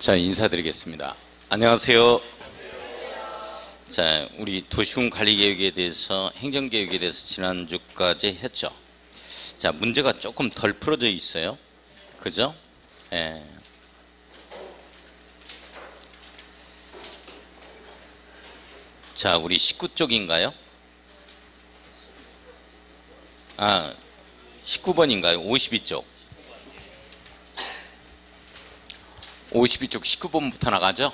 자, 인사드리겠습니다. 안녕하세요. 자, 우리 도시군 관리계획에 대해서, 행정계획에 대해서 지난주까지 했죠. 자, 문제가 조금 덜 풀어져 있어요. 그죠? 예. 자, 우리 19쪽인가요? 19번인가요? 52쪽. 52쪽 19번부터 나가죠?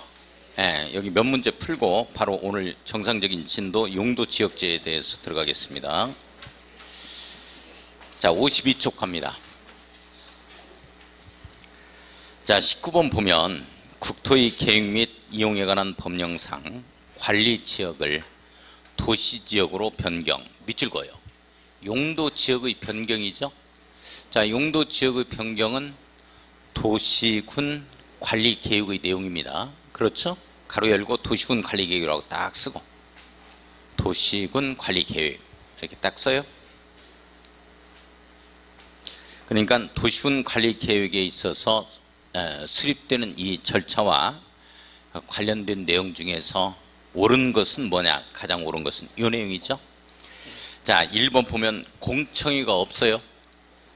예, 여기 몇 문제 풀고 바로 오늘 정상적인 진도 용도 지역제에 대해서 들어가겠습니다. 자, 52쪽 갑니다. 자, 19번 보면 국토의 계획 및 이용에 관한 법령상 관리 지역을 도시지역으로 변경, 밑줄 그어요. 용도 지역의 변경이죠. 자, 용도 지역의 변경은 도시군 관리 계획의 내용입니다. 그렇죠? 가로 열고 도시군 관리 계획이라고 딱 쓰고 도시군 관리 계획 이렇게 딱 써요. 그러니까 도시군 관리 계획에 있어서 수립되는 이 절차와 관련된 내용 중에서 옳은 것은 뭐냐? 가장 옳은 것은 이 내용이죠. 자, 1번 보면 공청회가 없어요.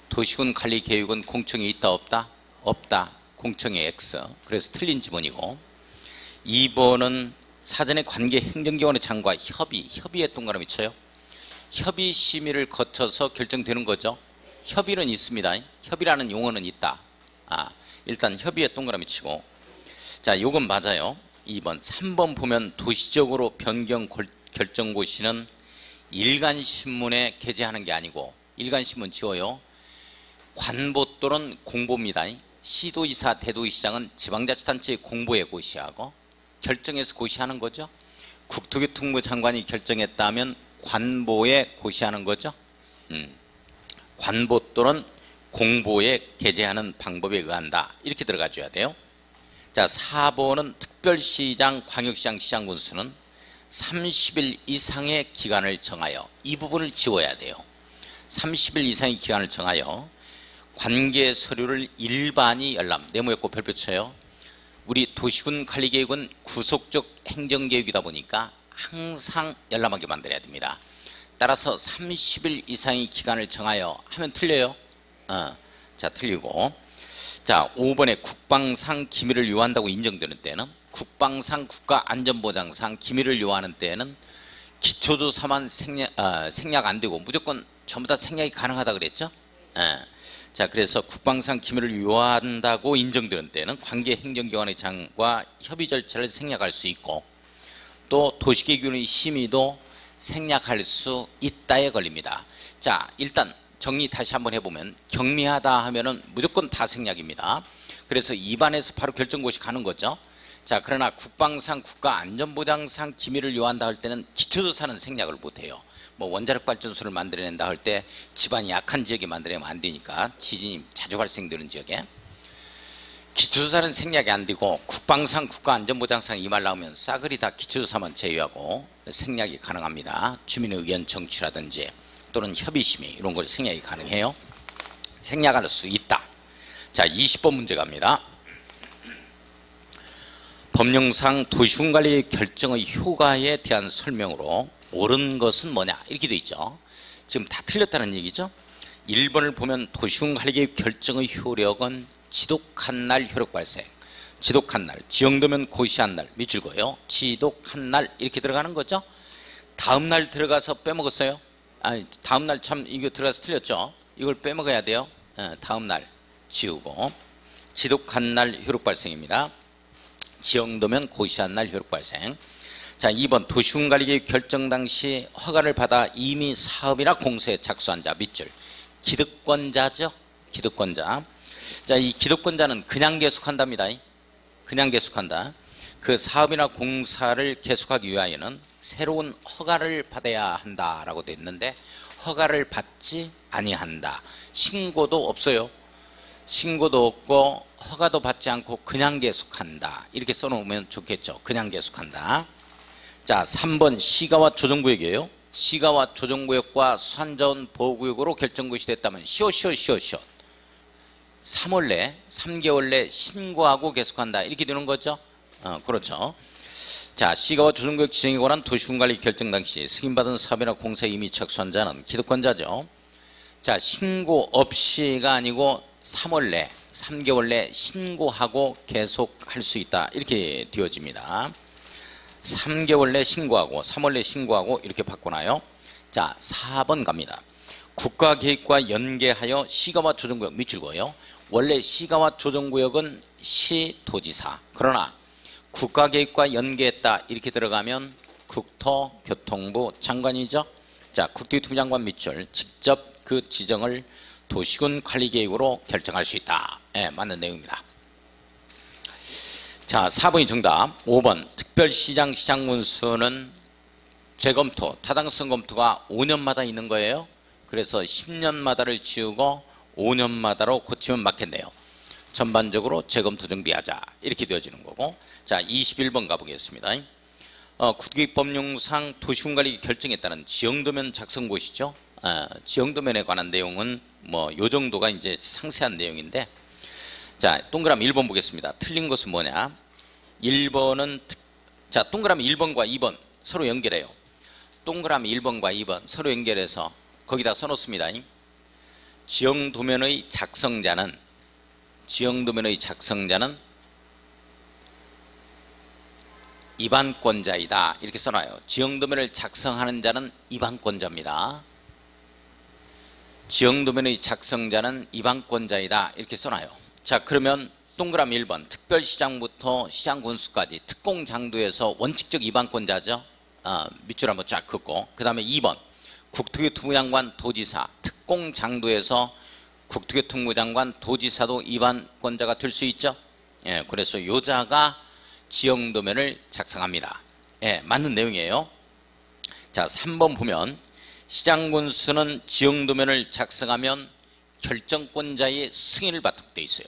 도시군 관리 계획은 공청회 있다 없다? 없다. 공청회 X. 그래서 틀린 지문이고, 2번은 사전에 관계 행정기관의 장과 협의에 동그라미 쳐요. 협의 심의를 거쳐서 결정되는 거죠. 협의는 있습니다. 협의라는 용어는 있다. 일단 협의에 동그라미 치고. 자, 요건 맞아요. 2번. 3번 보면 도시적으로 변경 결정고시는 일간신문에 게재하는 게 아니고, 일간신문 지워요. 관보 또는 공보입니다. 시도지사, 대도시장은 지방자치단체의 공보에 고시하고 결정해서 고시하는 거죠. 국토교통부 장관이 결정했다면 관보에 고시하는 거죠. 관보 또는 공보에 게재하는 방법에 의한다. 이렇게 들어가 줘야 돼요. 자, 4번은 특별시장, 광역시장, 시장군수는 30일 이상의 기간을 정하여, 이 부분을 지워야 돼요. 30일 이상의 기간을 정하여 관계 서류를 일반이 열람, 네모에 꼭 별표 쳐요. 우리 도시군 관리계획은 구속적 행정계획이다 보니까 항상 열람하게 만들어야 됩니다. 따라서 30일 이상의 기간을 정하여 하면 틀려요. 자, 틀리고. 자, 5번에 국방상 기밀을 요한다고 인정되는 때는, 국방상 국가안전보장상 기밀을 요하는 때는 기초조사만 생략 안 되고 무조건 전부 다 생략이 가능하다 그랬죠. 자, 그래서 국방상 기밀을 요한다고 인정되는 때는 관계 행정기관의 장과 협의 절차를 생략할 수 있고, 또 도시계획위원회 심의도 생략할 수 있다에 걸립니다. 자, 일단 정리 다시 한번 해보면, 경미하다 하면은 무조건 다 생략입니다. 그래서 입안에서 바로 결정고시 가는 거죠. 자, 그러나 국방상 국가안전보장상 기밀을 요한다 할 때는 기초조사는 생략을 못해요. 뭐 원자력 발전소를 만들어낸다 할 때 집안이 약한 지역에 만들어내면 안 되니까, 지진이 자주 발생되는 지역에 기초조사는 생략이 안 되고, 국방상 국가안전보장상 이 말 나오면 싸그리 다 기초조사만 제외하고 생략이 가능합니다. 주민의 의견 청취라든지 또는 협의심의 이런 걸 생략이 가능해요. 생략할 수 있다. 자, 20번 문제 갑니다. 법령상 도시군관리 결정의 효과에 대한 설명으로 옳은 것은 뭐냐? 이렇게 돼 있죠. 지금 다 틀렸다는 얘기죠. 1번을 보면 도시군관리 결정의 효력은 지독한 날 효력 발생. 지독한 날, 지정되면 고시한 날, 밑줄 그어요. 지독한 날 이렇게 들어가는 거죠. 다음 날 들어가서 빼먹었어요. 다음 날 참 이거 들어가서 틀렸죠. 이걸 빼먹어야 돼요. 다음 날 지우고, 지독한 날 효력 발생입니다. 지정되면 고시한 날 효력 발생. 자, 2번 도시군관리계획 결정 당시 허가를 받아 이미 사업이나 공사에 착수한 자, 밑줄. 기득권자죠. 기득권자. 자, 이 기득권자는 그냥 계속한답니다. 그냥 계속한다. 그 사업이나 공사를 계속하기 위하여는 새로운 허가를 받아야 한다라고 돼 있는데, 허가를 받지 아니한다. 신고도 없어요. 신고도 없고 허가도 받지 않고 그냥 계속한다. 이렇게 써놓으면 좋겠죠. 그냥 계속한다. 자, 3번 시가와 조정구역이에요. 시가와 조정구역과 수산자원 보호구역으로 결정구역이 됐다면 시오. 3월 내, 3개월 내 신고하고 계속한다. 이렇게 되는 거죠. 그렇죠. 자, 시가와 조정구역 지정에 관한 도시군관리 결정 당시 승인받은 사업이나 공사에 이미 착수한 자는 기득권자죠. 자, 신고 없이가 아니고 3월 내, 3개월 내 신고하고 계속할 수 있다. 이렇게 되어집니다. 3개월 내 신고하고 3월 내 신고하고 이렇게 바꿔놔요. 자, 4번 갑니다. 국가계획과 연계하여 시가와 조정구역 밑줄거예요. 원래 시가와 조정구역은 시도지사. 그러나 국가계획과 연계했다 이렇게 들어가면 국토교통부 장관이죠. 자, 국토교통부 장관 밑줄 직접 그 지정을 도시군관리계획으로 결정할 수 있다. 예, 맞는 내용입니다. 자, 4번이 정답. 5번 특별시장 시장군수는 재검토, 타당성 검토가 5년마다 있는 거예요. 그래서 10년마다를 지우고 5년마다로 고치면 맞겠네요. 전반적으로 재검토 정비하자 이렇게 되어지는 거고. 자, 21번 가보겠습니다. 국토계획법령상 도시군관리 결정에 따른 지형도면 작성고시죠. 지형도면에 관한 내용은 뭐 요 정도가 이제 상세한 내용인데, 자, 동그라미 1번 보겠습니다. 틀린 것은 뭐냐? 1번은 자, 동그라미 1번과 2번 서로 연결해요. 동그라미 1번과 2번 서로 연결해서 거기다 써놓습니다. 지형도면의 작성자는 입안권자이다 이렇게 써놔요. 지형도면을 작성하는 자는 입안권자입니다. 지형도면의 작성자는 입안권자이다 이렇게 써놔요. 자, 그러면 동그라미 1번 특별시장부터 시장군수까지 특공장도에서 원칙적 입안권자죠. 밑줄 한번 쫙 긋고, 그 다음에 2번 국토교통부 장관 도지사 특공장도에서 국토교통부 장관 도지사도 입안권자가 될 수 있죠. 예, 그래서 요자가 지형도면을 작성합니다. 예, 맞는 내용이에요. 자, 3번 보면 시장군수는 지형도면을 작성하면 결정권자의 승인을 받도록 되어 있어요.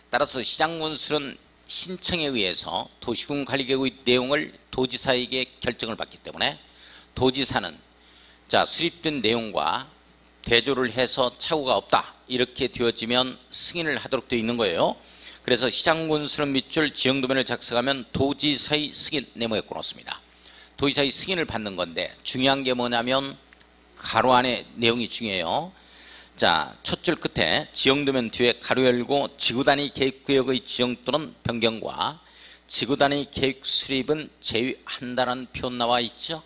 따라서 시장군수는 신청에 의해서 도시군관리계획의 내용을 도지사에게 결정을 받기 때문에 도지사는 자, 수립된 내용과 대조를 해서 착오가 없다 이렇게 되어지면 승인을 하도록 되어 있는 거예요. 그래서 시장군수는 밑줄 지형도면을 작성하면 도지사의 승인 네모에 꽂았습니다. 도지사의 승인을 받는 건데 중요한 게 뭐냐면 가로 안에 내용이 중요해요. 자, 첫 줄 끝에 지형도면 뒤에 가로 열고 지구단위 계획구역의 지정 또는 변경과 지구단위 계획 수립은 제외한다는 표현 나와 있죠.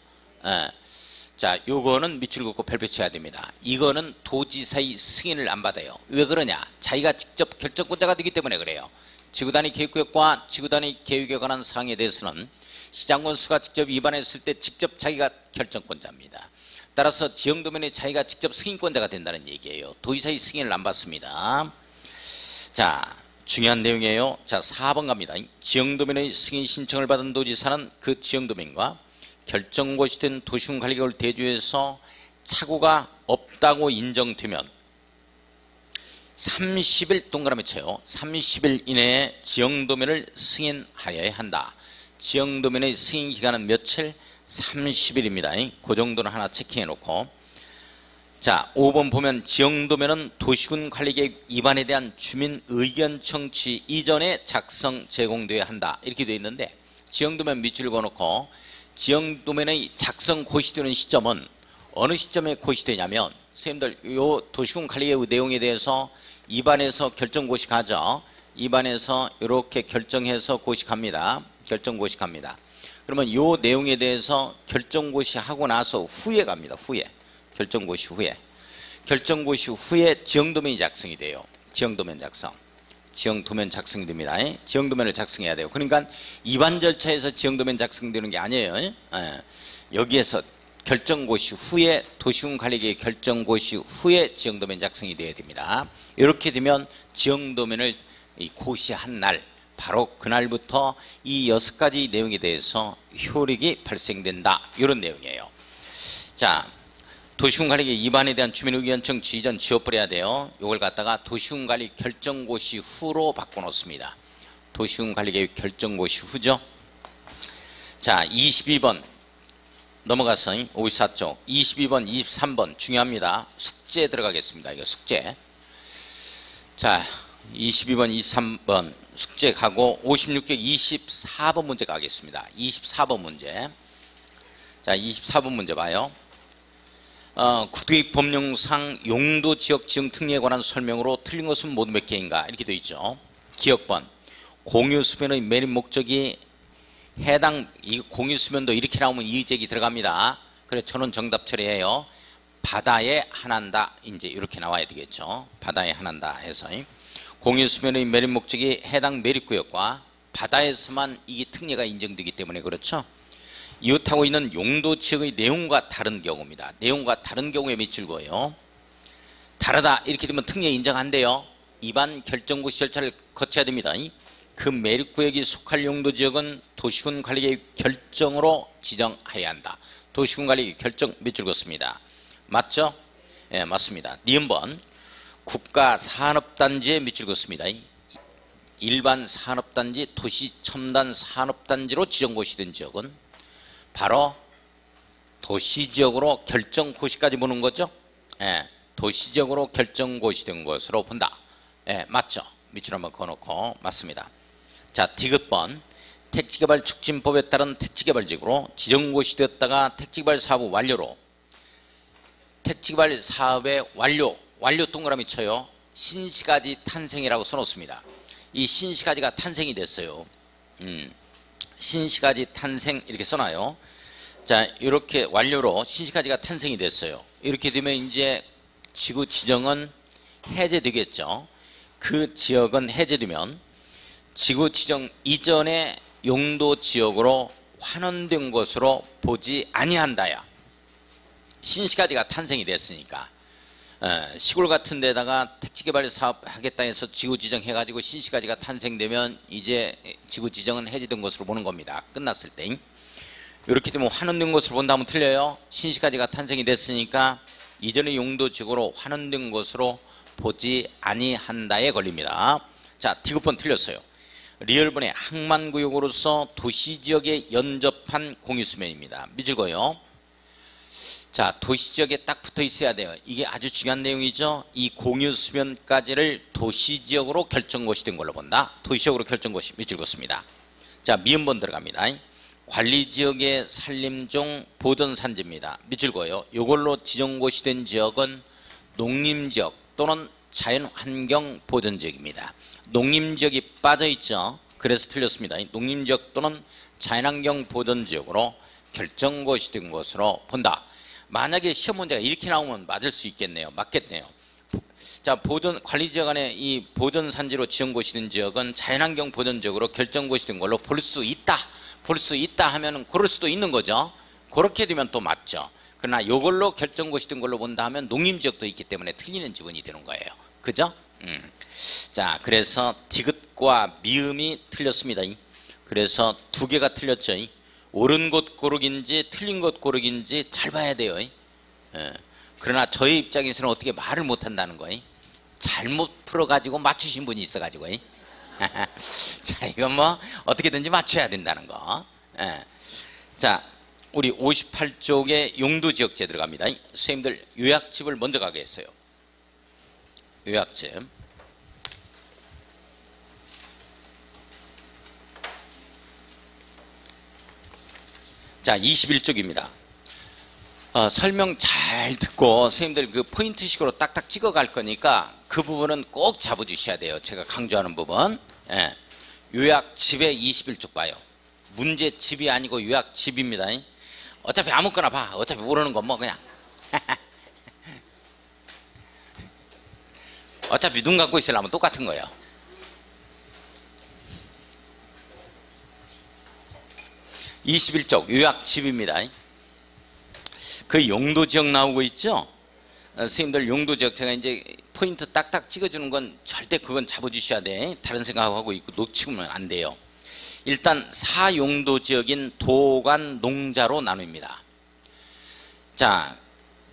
자, 요거는 밑줄 긋고 별표 쳐야 됩니다. 이거는 도지사의 승인을 안 받아요. 왜 그러냐? 자기가 직접 결정권자가 되기 때문에 그래요. 지구단위 계획구역과 지구단위 계획에 관한 사항에 대해서는 시장군수가 직접 위반했을 때 직접 자기가 결정권자입니다. 따라서 지형도면에 자기가 직접 승인권자가 된다는 얘기예요. 도지사의 승인을 안 받습니다. 자, 중요한 내용이에요. 자, 4번 갑니다. 지형도면의 승인 신청을 받은 도지사는 그 지형도면과 결정고시 된 도시군관리계획을 대조해서 착오가 없다고 인정되면 30일 동그라미 쳐요. 30일 이내에 지형도면을 승인하여야 한다. 지형도면의 승인기간은 며칠? 30일입니다. 그 정도는 하나 체킹해 놓고, 자, 5번 보면 지형도면은 도시군관리계획 위반에 대한 주민 의견 청취 이전에 작성 제공되어야 한다 이렇게 되어 있는데, 지형도면 밑줄을 그어놓고 지형도면의 작성 고시되는 시점은 어느 시점에 고시되냐면, 선생님들 요 도시군관리계획 내용에 대해서 입안에서 결정고시 가죠. 입안에서 이렇게 결정해서 고시 갑니다. 결정고시 갑니다. 그러면 요 내용에 대해서 결정고시 하고 나서 후에 갑니다. 후에. 결정고시 후에 지형도면이 작성이 돼요. 지형도면 작성. 지형도면 작성이 됩니다. 지형도면을 작성해야 돼요. 그러니까 입안 절차에서 지형도면 작성되는 게 아니에요. 여기에서 결정고시 후에 도시군관리계획 결정고시 후에 지형도면 작성이 돼야 됩니다. 이렇게 되면 지형도면을 고시한 날 바로 그날부터 이 6가지 내용에 대해서 효력이 발생된다. 이런 내용이에요. 자, 도시군관리계획 위반에 대한 주민 의견 청취 이전 지워버려야 돼요. 이걸 갖다가 도시군관리 결정고시 후로 바꿔놓습니다. 도시군관리계획 결정고시 후죠. 자, 22번 넘어가서 54쪽 22번 23번 중요합니다. 숙제 들어가겠습니다. 이거 숙제. 자, 22번, 23번 숙제 가고 56쪽 24번 문제 가겠습니다. 24번 문제. 자, 24번 문제 봐요. 국토기 법령상 용도 지역 지정 특례에 관한 설명으로 틀린 것은 모두 몇 개인가 이렇게 되어 있죠. 기억번 공유수면의 매립 목적이 해당 이 공유수면도 이렇게 나오면 이의제기 들어갑니다. 그래서 저는 정답 처리해요. 바다에 한한다 이제 이렇게 나와야 되겠죠. 바다에 한한다 해서 공유수면의 매립 목적이 해당 매립구역과 바다에서만 이게 특례가 인정되기 때문에 그렇죠. 이웃하고 있는 용도 지역의 내용과 다른 경우입니다. 내용과 다른 경우에 미칠 거예요. 다르다 이렇게 되면 특례 인정한대요. 입안 결정구 절차를 거쳐야 됩니다. 그 매립구역이 속할 용도 지역은 도시군 관리계획 결정으로 지정해야 한다. 도시군 관리계획 결정 밑줄 긋습니다. 맞죠? 예, 네, 맞습니다. 니은번 국가산업단지에 밑줄 긋습니다. 일반 산업단지, 도시첨단 산업단지로 지정고시 된 지역은 바로 도시지역으로 결정고시까지 보는 거죠. 예, 도시지역으로 결정고시된 것으로 본다. 예, 맞죠. 밑줄 한번 그어놓고 맞습니다. 자, 디귿번 택지개발 촉진법에 따른 택지개발지구로 지정고시되었다가 택지개발 사업 완료로 택지개발 사업의 완료 동그라미 쳐요. 신시가지 탄생이라고 써놓습니다. 이 신시가지가 탄생이 됐어요. 신시가지 탄생 이렇게 써놔요. 자, 이렇게 완료로 신시가지가 탄생이 됐어요. 이렇게 되면 이제 지구 지정은 해제되겠죠. 그 지역은 해제되면 지구 지정 이전의 용도 지역으로 환원된 것으로 보지 아니한다야. 신시가지가 탄생이 됐으니까. 시골 같은 데다가 택지개발 사업 하겠다 해서 지구 지정해가지고 신시가지가 탄생되면 이제 지구 지정은 해제된 것으로 보는 겁니다. 끝났을 때. 이렇게 되면 환원된 것으로 본다면 틀려요. 신시가지가 탄생이 됐으니까 이전의 용도 지역으로 환원된 것으로 보지 아니한다에 걸립니다. 자, 디귿번 틀렸어요. 리얼번의 항만구역으로서 도시지역에 연접한 공유수면입니다. 미줄거요. 자, 도시지역에 딱 붙어 있어야 돼요. 이게 아주 중요한 내용이죠. 이 공유수면까지를 도시지역으로 결정고시 된 걸로 본다. 도시지역으로 결정고시 미줄것습니다. 자, 미음번 들어갑니다. 관리지역의 산림종 보전산지입니다. 미줄거요. 이걸로 지정고시 된 지역은 농림지역 또는 자연환경보전지역입니다. 농림지역이 빠져있죠. 그래서 틀렸습니다. 농림지역 또는 자연환경보전지역으로 결정고시 된 것으로 본다. 만약에 시험 문제가 이렇게 나오면 맞을 수 있겠네요. 맞겠네요. 자, 관리지역 안에 이 보전산지로 지정고시 된 지역은 자연환경보전지역으로 결정고시 된 걸로 볼 수 있다. 볼 수 있다 하면 그럴 수도 있는 거죠. 그렇게 되면 또 맞죠. 그러나 이걸로 결정고시 된 걸로 본다 하면 농림지역도 있기 때문에 틀리는 지문이 되는 거예요. 그죠? 자, 그래서 디귿과 미음이 틀렸습니다. 그래서 두 개가 틀렸죠. 옳은 것 고르기인지 틀린 것 고르기인지 잘 봐야 돼요. 그러나 저의 입장에서는 어떻게 말을 못한다는 거예요. 잘못 풀어가지고 맞추신 분이 있어가지고 자, 이건 뭐 어떻게든지 맞춰야 된다는 거. 자, 우리 58쪽에 용도지역제 들어갑니다. 선생님들 요약집을 먼저 가겠어요. 요약집. 자, 21쪽입니다. 설명 잘 듣고 선생님들 그 포인트식으로 딱딱 찍어갈 거니까 그 부분은 꼭 잡아주셔야 돼요. 제가 강조하는 부분. 예. 요약집의 21쪽 봐요. 문제집이 아니고 요약집입니다. 어차피 아무거나 봐. 어차피 모르는 건 뭐 그냥. 어차피 눈 감고 있으려면 똑같은 거예요. (21쪽) 요약집입니다. 그 용도지역 나오고 있죠. 선생님들 용도지역 제가 이제 포인트 딱딱 찍어주는 건 절대 그건 잡아주셔야 돼. 다른 생각하고 있고 놓치면 안 돼요. 일단 사용도지역인 도관 농자로 나눕니다. 자,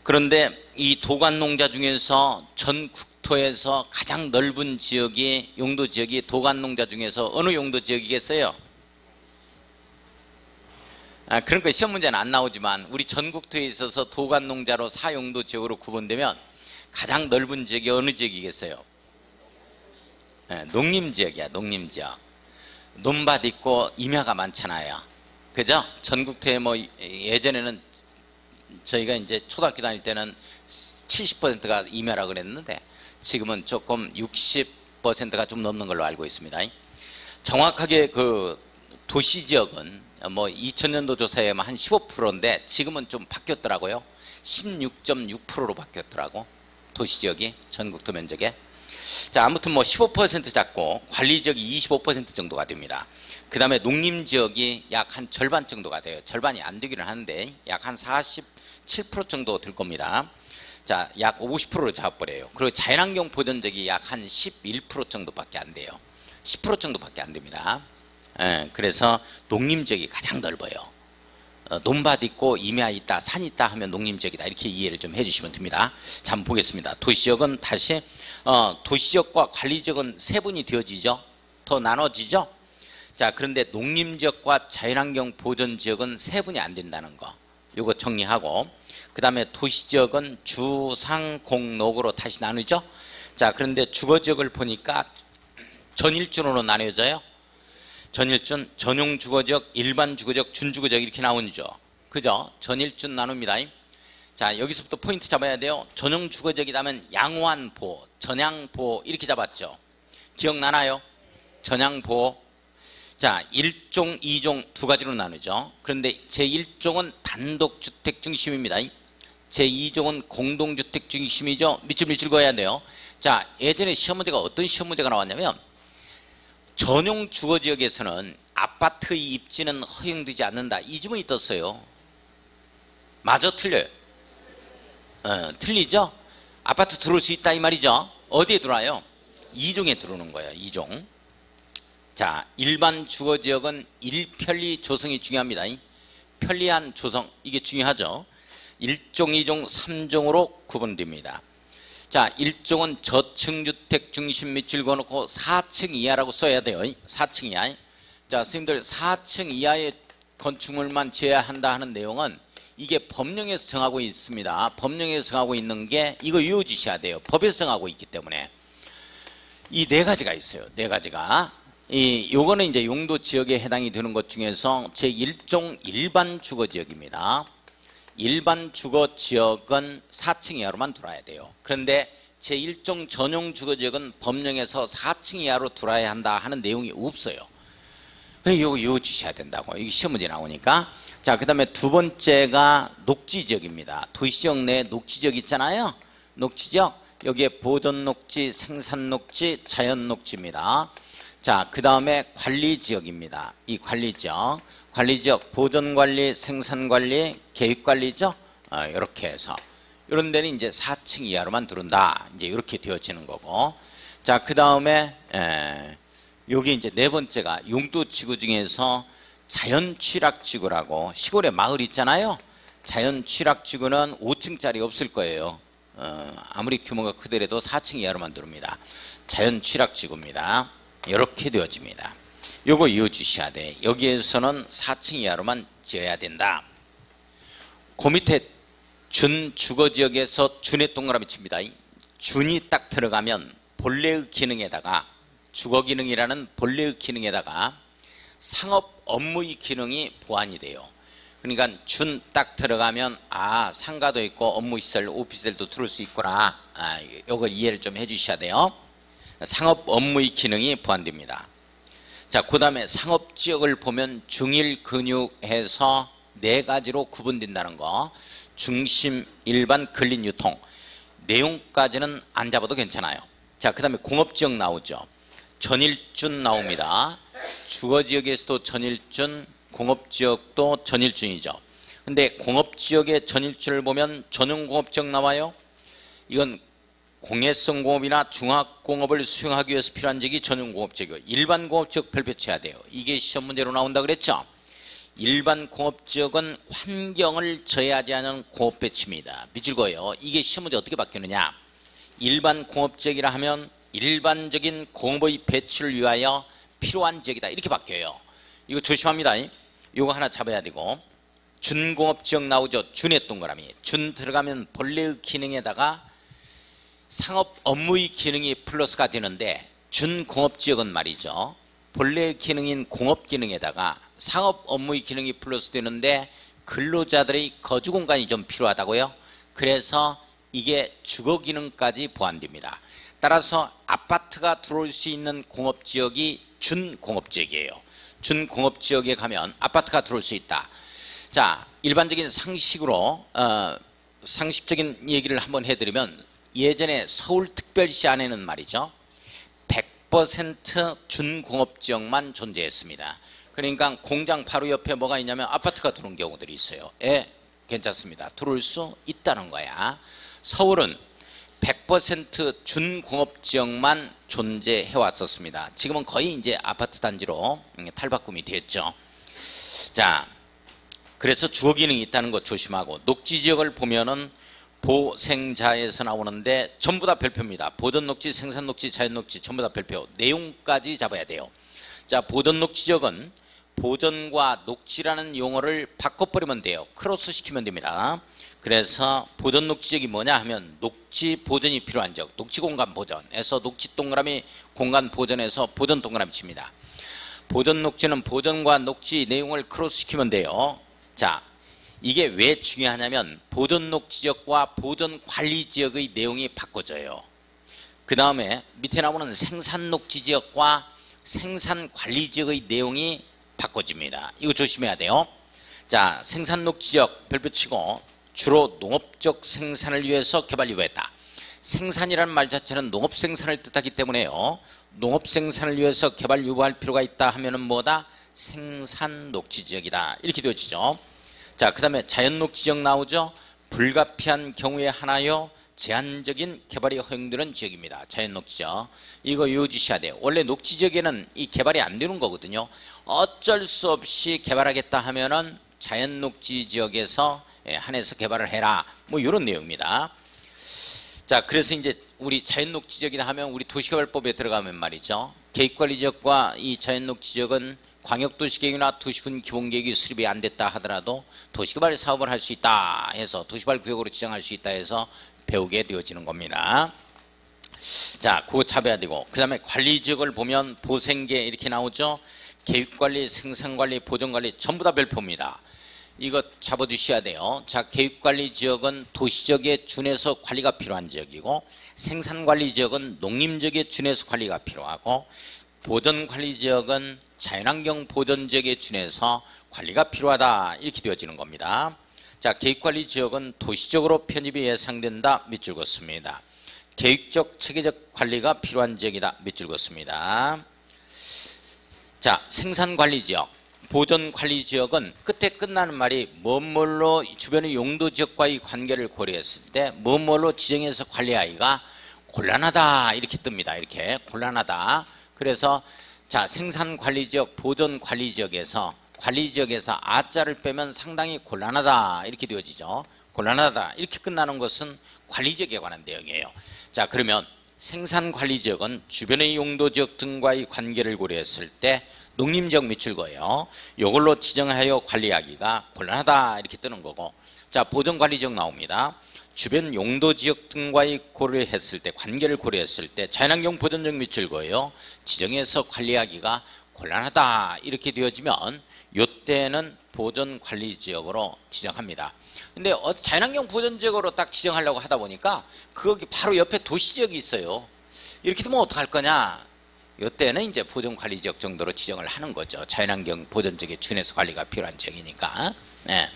그런데 이 도관 농자 중에서 전 국토에서 가장 넓은 지역이 용도지역이 도관 농자 중에서 어느 용도지역이겠어요? 그러니까 시험 문제는 안 나오지만 우리 전국토에 있어서 도관농자로 사용도 지역으로 구분되면 가장 넓은 지역이 어느 지역이겠어요? 농림지역이야. 농림지역. 논밭 있고 임야가 많잖아요. 그죠? 전국토에 뭐 예전에는 저희가 이제 초등학교 다닐 때는 70%가 임야라 그랬는데 지금은 조금 60%가 좀 넘는 걸로 알고 있습니다. 정확하게 그 도시지역은 뭐 2000년도 조사에만 한 15%인데 지금은 좀 바뀌었더라고요. 16.6%로 바뀌었더라고. 도시지역이 전국토 면적에. 자, 아무튼 뭐 15% 잡고 관리지역이 25% 정도가 됩니다. 그 다음에 농림지역이 약 한 절반 정도가 돼요. 절반이 안 되기는 하는데 약 한 47% 정도 될 겁니다. 자, 약 50%를 잡아버려요. 그리고 자연환경 보전지역이 약 한 11% 정도밖에 안 돼요. 10% 정도밖에 안 됩니다. 그래서 농림지역이 가장 넓어요. 논밭 있고 임야 있다, 산 있다 하면 농림지역이다. 이렇게 이해를 좀 해주시면 됩니다. 자, 한번 보겠습니다. 도시지역은 다시 도시지역과 관리지역은 세분이 되어지죠. 더 나눠지죠. 자, 그런데 농림지역과 자연환경 보전지역은 세분이 안 된다는 거. 요거 정리하고 그 다음에 도시지역은 주, 상, 공, 녹으로 다시 나누죠. 자, 그런데 주거지역을 보니까 전일준으로 나뉘어져요. 전일준, 전용 주거지역, 일반 주거지역, 준주거지역 이렇게 나오죠. 그죠? 전일준 나눕니다. 자, 여기서부터 포인트 잡아야 돼요. 전용 주거지역이라면 양호한보, 전양보 이렇게 잡았죠. 기억나나요? 전양보. 자, 1종, 2종 두 가지로 나누죠. 그런데 제1종은 단독주택 중심입니다. 제2종은 공동주택 중심이죠. 밑줄 그어야 돼요. 자, 예전에 시험 문제가 어떤 시험 문제가 나왔냐면 전용 주거지역에서는 아파트의 입지는 허용되지 않는다. 이 지문이 떴어요. 맞아, 틀려요? 틀리죠? 아파트 들어올 수 있다 이 말이죠. 어디에 들어와요? 2종에 들어오는 거예요. 2종. 자, 일반 주거지역은 일편리 조성이 중요합니다. 편리한 조성, 이게 중요하죠. 1종, 2종, 3종으로 구분됩니다. 자, 1종은 저층주택 중심 밑줄 그어놓고 4층 이하라고 써야 돼요. 4층 이하. 자, 선생님들 4층 이하의 건축물만 지어야 한다 하는 내용은 이게 법령에서 정하고 있습니다. 법령에서 정하고 있는 게 이거 외워주셔야 돼요. 법에서 정하고 있기 때문에. 이 네 가지가 있어요. 네 가지가. 요거는 이제 용도 지역에 해당이 되는 것 중에서 제1종 일반 주거지역입니다. 일반 주거지역은 4층 이하로만 들어와야 돼요. 그런데 제1종 전용 주거지역은 법령에서 4층 이하로 들어와야 한다 하는 내용이 없어요. 이거 외워주셔야 된다고. 이게 시험 문제 나오니까. 자, 그 다음에 두 번째가 녹지지역입니다. 도시지역 내에 녹지지역 있잖아요. 녹지지역. 여기에 보존녹지, 생산녹지, 자연녹지입니다. 자, 그 다음에 관리지역입니다. 이 관리지역. 관리지역, 보존관리, 생산관리, 계획관리죠. 이렇게 해서. 이런 데는 이제 4층 이하로만 들어온다. 이제 이렇게 되어지는 거고. 자, 그 다음에, 여기 이제 네 번째가 용도지구 중에서 자연취락지구라고 시골에 마을 있잖아요. 자연취락지구는 5층짜리 없을 거예요. 아무리 규모가 크더라도 4층 이하로만 들어옵니다. 자연취락지구입니다. 이렇게 되어집니다. 요거 이어주셔야 돼. 여기에서는 4층 이하로만 지어야 된다. 그 밑에 준 주거지역에서 준의 동그라미 칩니다. 준이 딱 들어가면 본래의 기능에다가 주거기능이라는 본래의 기능에다가 상업 업무의 기능이 보완이 돼요. 그러니까 준 딱 들어가면 상가도 있고 업무시설, 오피스텔도 들어올 수 있구나. 요걸 이해를 좀 해주셔야 돼요. 상업 업무의 기능이 보완됩니다. 자, 그 다음에 상업지역을 보면 중일 근육해서 네 가지로 구분된다는 거. 중심, 일반, 근린, 유통. 내용까지는 안 잡아도 괜찮아요. 자, 그 다음에 공업지역 나오죠. 전일준 나옵니다. 주거지역에서도 전일준, 공업지역도 전일준이죠. 근데 공업지역의 전일준을 보면 전용공업지역 나와요. 이건 공예성 공업이나 중화공업을 수행하기 위해서 필요한 지역이 전용공업지역이고 일반 공업지역 별표쳐야 돼요. 이게 시험 문제로 나온다 그랬죠. 일반 공업지역은 환경을 저해하지 않은 공업 배치입니다. 밑줄 그어요. 이게 시험 문제 어떻게 바뀌느냐. 일반 공업지역이라 하면 일반적인 공업의 배치를 위하여 필요한 지역이다. 이렇게 바뀌어요. 이거 조심합니다. 이거 하나 잡아야 되고. 준공업지역 나오죠. 준의 동그라미. 준 들어가면 본래의 기능에다가 상업 업무의 기능이 플러스가 되는데 준공업지역은 말이죠. 본래의 기능인 공업기능에다가 상업 업무의 기능이 플러스 되는데 근로자들의 거주공간이 좀 필요하다고요. 그래서 이게 주거기능까지 보완됩니다. 따라서 아파트가 들어올 수 있는 공업지역이 준공업지역이에요. 준공업지역에 가면 아파트가 들어올 수 있다. 자, 일반적인 상식으로 상식적인 얘기를 한번 해드리면 예전에 서울특별시 안에는 말이죠. 100% 준공업지역만 존재했습니다. 그러니까 공장 바로 옆에 뭐가 있냐면 아파트가 들어온 경우들이 있어요. 괜찮습니다. 들어올 수 있다는 거야. 서울은 100% 준공업지역만 존재해 왔었습니다. 지금은 거의 이제 아파트 단지로 탈바꿈이 됐죠. 자, 그래서 주거 기능이 있다는 것 조심하고, 녹지지역을 보면은 보생자에서 나오는데 전부 다 별표입니다. 보전녹지, 생산녹지, 자연녹지 전부 다 별표. 내용까지 잡아야 돼요. 자, 보전녹지지역은 보전과 녹지라는 용어를 바꿔버리면 돼요. 크로스 시키면 됩니다. 그래서 보전녹지지역이 뭐냐 하면 녹지 보전이 필요한 지역, 녹지 공간 보전에서 녹지 동그라미 공간 보전에서 보전 동그라미 칩니다. 보전녹지는 보전과 녹지 내용을 크로스 시키면 돼요. 자, 이게 왜 중요하냐면 보전녹지지역과 보전관리지역의 내용이 바꿔져요. 그 다음에 밑에 나오는 생산녹지지역과 생산관리지역의 내용이 바꿔집니다. 이거 조심해야 돼요. 자, 생산녹지지역 별표 치고 주로 농업적 생산을 위해서 개발 유보했다. 생산이라는 말 자체는 농업 생산을 뜻하기 때문에요. 농업 생산을 위해서 개발 유보할 필요가 있다 하면은 뭐다? 생산녹지지역이다. 이렇게 되어지죠. 자, 그 다음에 자연녹지지역 나오죠. 불가피한 경우에 하나여 제한적인 개발이 허용되는 지역입니다. 자연녹지지역. 이거 외워주셔야 돼요. 원래 녹지지역에는 이 개발이 안 되는 거거든요. 어쩔 수 없이 개발하겠다 하면은 자연녹지지역에서 한해서 개발을 해라. 뭐 이런 내용입니다. 자, 그래서 이제 우리 자연녹지지역이다 하면 우리 도시개발법에 들어가면 말이죠. 계획관리지역과 이 자연녹지지역은 광역도시계획이나 도시군 기본계획이 수립이 안 됐다 하더라도 도시개발 사업을 할 수 있다 해서 도시개발 구역으로 지정할 수 있다 해서 배우게 되어지는 겁니다. 자, 그거 잡아야 되고, 그 다음에 관리지역을 보면 보생계 이렇게 나오죠. 계획관리, 생산관리, 보전관리 전부 다 별표입니다. 이거 잡아주셔야 돼요. 자, 계획관리지역은 도시적에 준해서 관리가 필요한 지역이고, 생산관리지역은 농림적에 준해서 관리가 필요하고, 보전관리지역은 자연환경 보전지역에 준해서 관리가 필요하다. 이렇게 되어지는 겁니다. 자, 계획관리지역은 도시적으로 편입이 예상된다. 밑줄 긋습니다. 계획적, 체계적 관리가 필요한 지역이다. 밑줄 긋습니다. 자, 생산관리지역, 보전관리지역은 끝에 끝나는 말이 뭐뭐로 주변의 용도지역과의 관계를 고려했을 때 뭐뭐로 지정해서 관리하기가 곤란하다. 이렇게 뜹니다. 이렇게 곤란하다. 그래서 자, 생산관리지역, 보전관리지역에서 관리지역에서 아자를 빼면 상당히 곤란하다. 이렇게 되어지죠. 곤란하다. 이렇게 끝나는 것은 관리지역에 관한 내용이에요. 자, 그러면 생산관리지역은 주변의 용도지역 등과의 관계를 고려했을 때 농림지역 밑줄 거예요. 이걸로 지정하여 관리하기가 곤란하다. 이렇게 뜨는 거고. 자, 보전관리지역 나옵니다. 주변 용도지역 등과의 고려했을 때, 관계를 고려했을 때 자연환경 보전지역 밑줄 거예요. 지정해서 관리하기가 곤란하다. 이렇게 되어지면 이때는 보전관리지역으로 지정합니다. 근데 자연환경 보전지역으로 딱 지정하려고 하다 보니까 거기 바로 옆에 도시지역이 있어요. 이렇게 되면 어떡할 거냐? 이때는 이제 보전관리지역 정도로 지정을 하는 거죠. 자연환경 보전지역에 준해서 관리가 필요한 지역이니까. 네.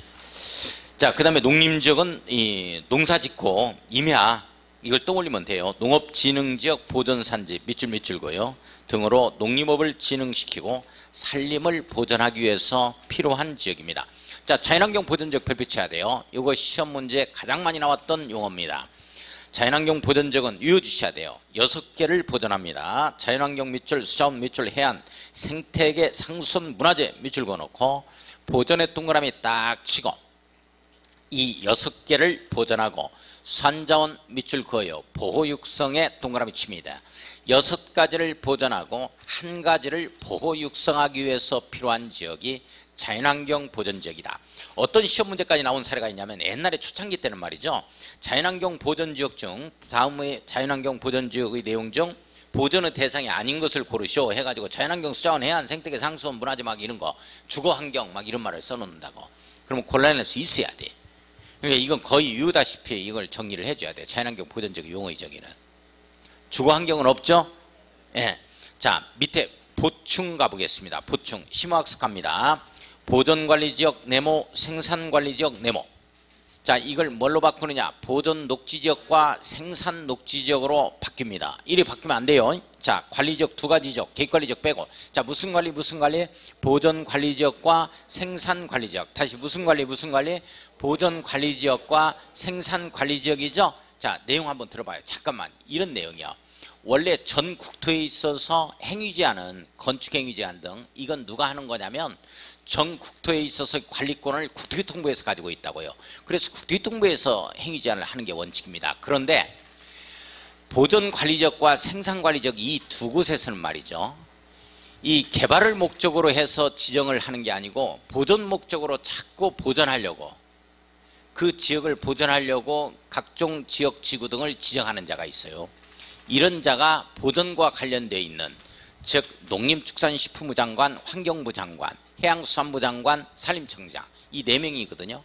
자, 그 다음에 농림지역은 이 농사짓고 임야 이걸 떠올리면 돼요. 농업진흥지역 보전산지 밑줄 거요 등으로 농림업을 진흥시키고 산림을 보전하기 위해서 필요한 지역입니다. 자, 자연환경 보전지역 별표 쳐야 돼요. 이거 시험 문제 가장 많이 나왔던 용어입니다. 자연환경 보전지역은 외워주셔야 돼요. 6개를 보전합니다. 자연환경 밑줄, 수자원 밑줄, 해안, 생태계, 상수선, 문화재 밑줄 그어놓고 보전의 동그라미 딱 치고 이 6개를 보전하고 수산자원 밑줄 그어요. 보호육성에 동그라미 칩니다. 6가지를 보전하고 1가지를 보호육성하기 위해서 필요한 지역이 자연환경 보전지역이다. 어떤 시험 문제까지 나온 사례가 있냐면 옛날에 초창기 때는 말이죠. 자연환경 보전지역 중 다음의 자연환경 보전지역의 내용 중 보전의 대상이 아닌 것을 고르시오 해가지고 자연환경, 수자원, 해안, 생태계, 상수원, 문화재 막 이런 거, 주거환경 막 이런 말을 써놓는다고. 그러면 곤란할 수 있어야 돼. 그러니까 이건 거의 유다시피 이걸 정리를 해줘야 돼. 자연환경 보전적 용어의 저기는. 주거환경은 없죠? 예. 자, 밑에 보충 가보겠습니다. 보충. 심화학습 갑니다. 보전관리지역 네모, 생산관리지역 네모. 자, 이걸 뭘로 바꾸느냐? 보전 녹지지역과 생산 녹지지역으로 바뀝니다. 이리 바뀌면 안 돼요. 자, 관리지역 두 가지죠. 계획관리지역 빼고. 자, 무슨 관리, 무슨 관리? 보전관리지역과 생산관리지역. 다시 무슨 관리, 무슨 관리? 보전관리지역과 생산관리지역이죠. 자, 내용 한번 들어봐요. 잠깐만. 이런 내용이요. 원래 전 국토에 있어서 행위제한은 건축행위제한 등 이건 누가 하는 거냐면 전 국토에 있어서 관리권을 국토교통부에서 가지고 있다고요. 그래서 국토교통부에서 행위제한을 하는 게 원칙입니다. 그런데 보전관리지역과 생산관리지역 이 두 곳에서는 말이죠. 이 개발을 목적으로 해서 지정을 하는 게 아니고 보전 목적으로 자꾸 보전하려고 그 지역을 보전하려고 각종 지역 지구 등을 지정하는 자가 있어요. 이런 자가 보전과 관련되어 있는 즉 농림축산식품부 장관, 환경부 장관, 해양수산부 장관, 산림청장 이 네 명이거든요.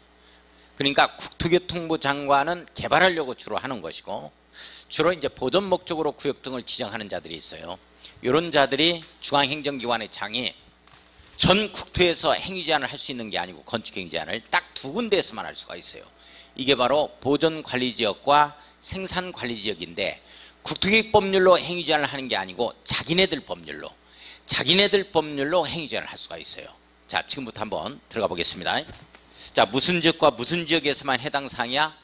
그러니까 국토교통부 장관은 개발하려고 주로 하는 것이고 주로 이제 보전 목적으로 구역 등을 지정하는 자들이 있어요. 이런 자들이 중앙행정기관의 장이 전 국토에서 행위제한을 할 수 있는 게 아니고 건축행위제한을 딱 두 군데에서만 할 수가 있어요. 이게 바로 보전관리지역과 생산관리지역인데 국토계획법률로 행위제한을 하는 게 아니고 자기네들 법률로 행위제한을 할 수가 있어요. 자, 지금부터 한번 들어가 보겠습니다. 자, 무슨 지역과 무슨 지역에서만 해당 사항이야?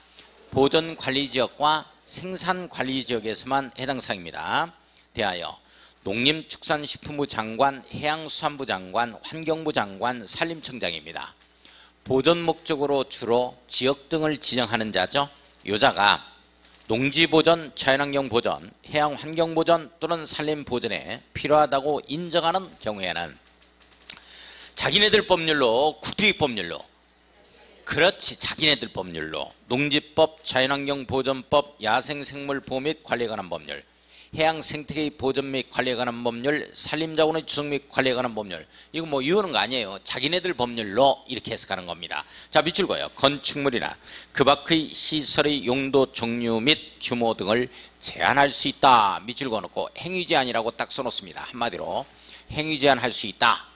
보전관리지역과 생산관리지역에서만 해당 사항입니다. 대하여 농림축산식품부 장관, 해양수산부 장관, 환경부 장관, 산림청장입니다. 보전 목적으로 주로 지역 등을 지정하는 자죠. 요자가 농지보전, 자연환경보전, 해양환경보전 또는 산림보전에 필요하다고 인정하는 경우에는 자기네들 법률로, 국토계획법률로, 그렇지, 자기네들 법률로 농지법, 자연환경보전법, 야생생물보호 및 관리에 관한 법률, 해양생태계의 보전 및 관리에 관한 법률, 산림자원의 주성 및 관리에 관한 법률, 이거 뭐 이거는 거 아니에요. 자기네들 법률로 이렇게 해석하는 겁니다. 자, 밑줄 그어요. 건축물이나 그 밖의 시설의 용도 종류 및 규모 등을 제한할 수 있다. 밑줄 그어놓고 행위제한이라고 딱 써놓습니다. 한마디로 행위제한할 수 있다.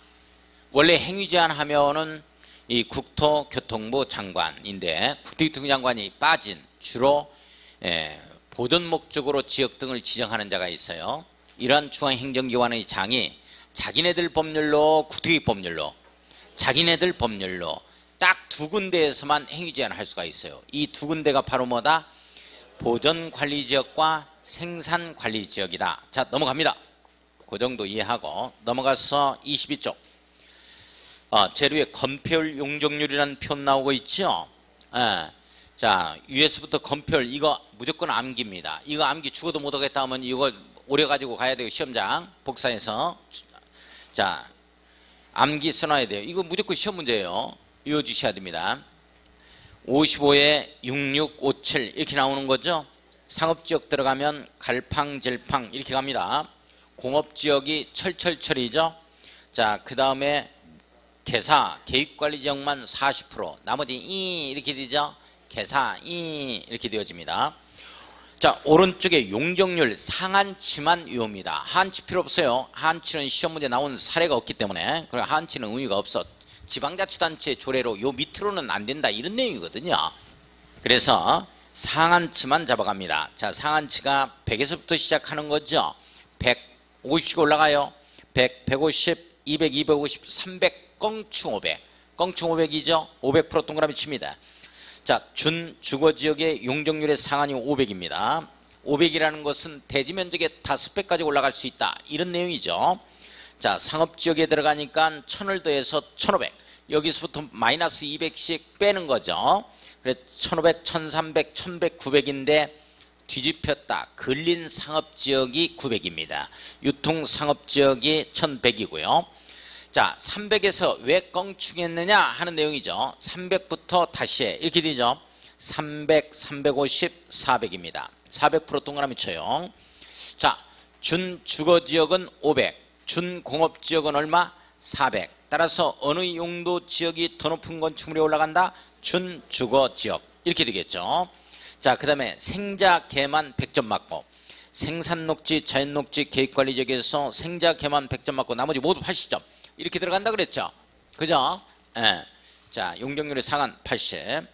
원래 행위제한 하면은 이 국토교통부 장관인데 국토교통부 장관이 빠진 주로 보전 목적으로 지역 등을 지정하는 자가 있어요. 이러한 중앙행정기관의 장이 자기네들 법률로, 국토계획 법률로, 자기네들 법률로 딱 두 군데에서만 행위제한을 할 수가 있어요. 이 두 군데가 바로 뭐다? 보전관리지역과 생산관리지역이다. 자, 넘어갑니다. 그 정도 이해하고 넘어가서 22쪽. 재료의 건폐율 용적률이라는 표현 나오고 있죠. 자, 위에서부터 건폐율 이거 무조건 암기입니다. 이거 암기 죽어도 못하겠다 하면 이거 오래 가지고 가야 돼요. 시험장 복사해서. 자, 암기 써놔야 돼요. 이거 무조건 시험 문제예요. 외워주셔야 됩니다. 55에 6657 이렇게 나오는 거죠. 상업지역 들어가면 갈팡질팡 이렇게 갑니다. 공업지역이 철철철이죠. 자, 그 다음에 개사 계획관리지역만 40%, 나머지 이렇게 되죠. 개사 이렇게 되어집니다. 자, 오른쪽에 용적률 상한치만 외웁니다. 하한치 필요 없어요. 하한치는 시험 문제 나온 사례가 없기 때문에 그래 하한치는 의미가 없어. 지방자치단체 조례로 요 밑으로는 안 된다 이런 내용이거든요. 그래서 상한치만 잡아갑니다. 자, 상한치가 100에서부터 시작하는 거죠. 150씩 올라가요. 100, 150, 200, 250, 300, 껑충 500. 껑충 500이죠. 500% 동그라미 칩니다. 자, 준 주거지역의 용적률의 상한이 500입니다. 500이라는 것은 대지면적의 5배까지 올라갈 수 있다. 이런 내용이죠. 자, 상업지역에 들어가니까 1000을 더해서 1500. 여기서부터 마이너스 200씩 빼는 거죠. 그래서 1500, 1300, 1100, 900인데 뒤집혔다. 걸린 상업지역이 900입니다. 유통상업지역이 1100이고요. 자, 300에서 왜 껑충했느냐 하는 내용이죠. 300부터 다시 이렇게 되죠. 300, 350, 400입니다. 400% 동그라미 쳐요. 자, 준주거지역은 500, 준공업지역은 얼마? 400. 따라서 어느 용도 지역이 더 높은 건축물이 올라간다? 준주거지역. 이렇게 되겠죠. 자, 그 다음에 생자개만 100점 맞고, 생산녹지, 자연녹지, 계획관리지역에서 생자개만 100점 맞고 나머지 모두 80점. 이렇게 들어간다 그랬죠. 그죠? 예. 자, 용적률의 상한 80.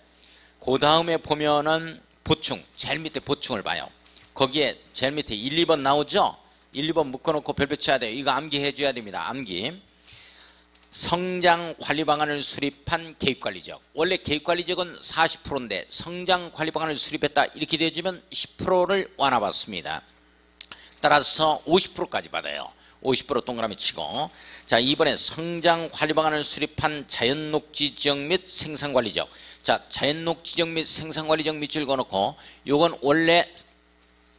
그 다음에 보면은 보충, 제일 밑에 보충을 봐요. 거기에 제일 밑에 1, 2번 나오죠? 1, 2번 묶어놓고 별표 쳐야 돼요. 이거 암기해 줘야 됩니다. 암기. 성장 관리 방안을 수립한 계획관리지역. 원래 계획관리지역은 40%인데 성장 관리 방안을 수립했다 이렇게 되어지면 10%를 완화받습니다. 따라서 50%까지 받아요. 50% 동그라미 치고. 자, 이번에 성장 관리 방안을 수립한 자연녹지 지역 및 생산관리 지역. 자, 자연녹지 지역 및 생산관리 지역 밑줄 그어놓고 요건 원래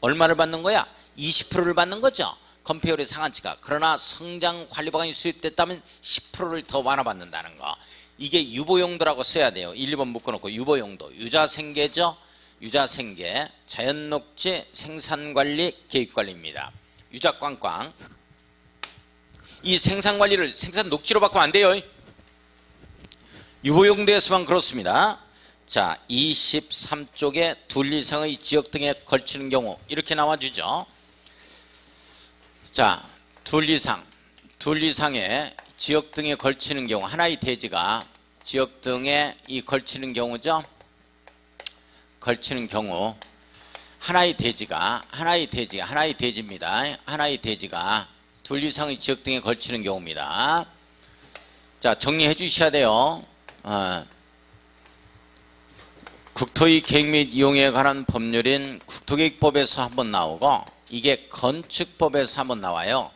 얼마를 받는 거야? 20%를 받는 거죠. 컴페어의 상한치가. 그러나 성장 관리 방안이 수립됐다면 10%를 더 완화받는다는 거. 이게 유보용도라고 써야 돼요. 1, 2번 묶어놓고 유보용도. 유자생계죠. 유자생계, 자연녹지, 생산관리, 계획관리입니다. 유자꽝꽝. 이 생산관리를 생산녹지로 바꾸면 안 돼요. 유보용도에서만 그렇습니다. 자, 23쪽에 둘 이상의 지역 등에 걸치는 경우 이렇게 나와주죠. 자, 둘 이상의 지역 등에 걸치는 경우, 하나의 대지가 지역 등에 이 걸치는 경우죠. 걸치는 경우 하나의 대지입니다. 하나의 대지가 둘 이상의 지역 등에 걸치는 경우입니다. 자, 정리해 주셔야 돼요. 국토의 계획 및 이용에 관한 법률인 국토계획법에서 한번 나오고, 이게 건축법에서 한번 나와요.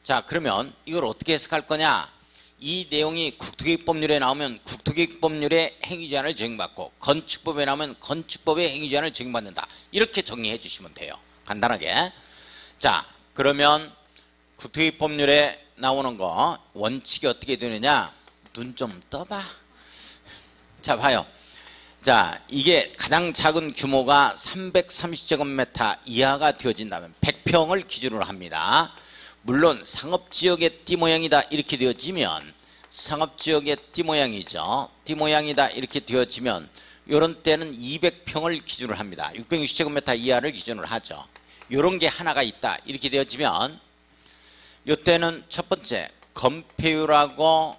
자, 그러면 이걸 어떻게 해석할 거냐? 이 내용이 국토계획법률에 나오면 국토계획법률의 행위제한을 적용받고, 건축법에 나오면 건축법의 행위제한을 적용받는다. 이렇게 정리해 주시면 돼요. 간단하게. 자, 그러면 국토계획법률에 나오는 거 원칙이 어떻게 되느냐? 눈 좀 떠봐. 자, 봐요. 자, 이게 가장 작은 규모가 330제곱미터 이하가 되어진다면 100평을 기준으로 합니다. 물론 상업지역의 띠모양이다 이렇게 되어지면, 상업지역의 띠모양이죠. 띠모양이다 이렇게 되어지면 이런 때는 200평을 기준으로 합니다. 660제곱미터 이하를 기준으로 하죠. 이런 게 하나가 있다 이렇게 되어지면, 이때는 첫 번째 건폐율하고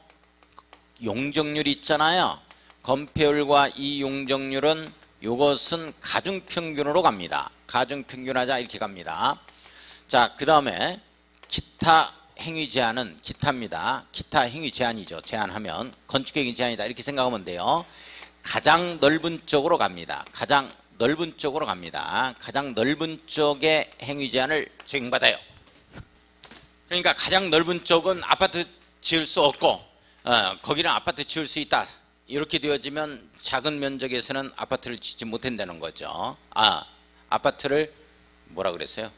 용적률이 있잖아요. 건폐율과 이 용적률은 이것은 가중평균으로 갑니다. 가중평균하자 이렇게 갑니다. 자, 그 다음에 기타 행위제한은 기타입니다. 기타 행위제한이죠. 제한하면 건축계획 제한이다 이렇게 생각하면 돼요. 가장 넓은 쪽으로 갑니다. 가장 넓은 쪽으로 갑니다. 가장 넓은 쪽의 행위제한을 적용받아요. 그러니까 가장 넓은 쪽은 아파트 지을 수 없고, 거기는 아파트 지을 수 있다. 이렇게 되어지면 작은 면적에서는 아파트를 짓지 못한다는 거죠. 아파트를 뭐라 그랬어요?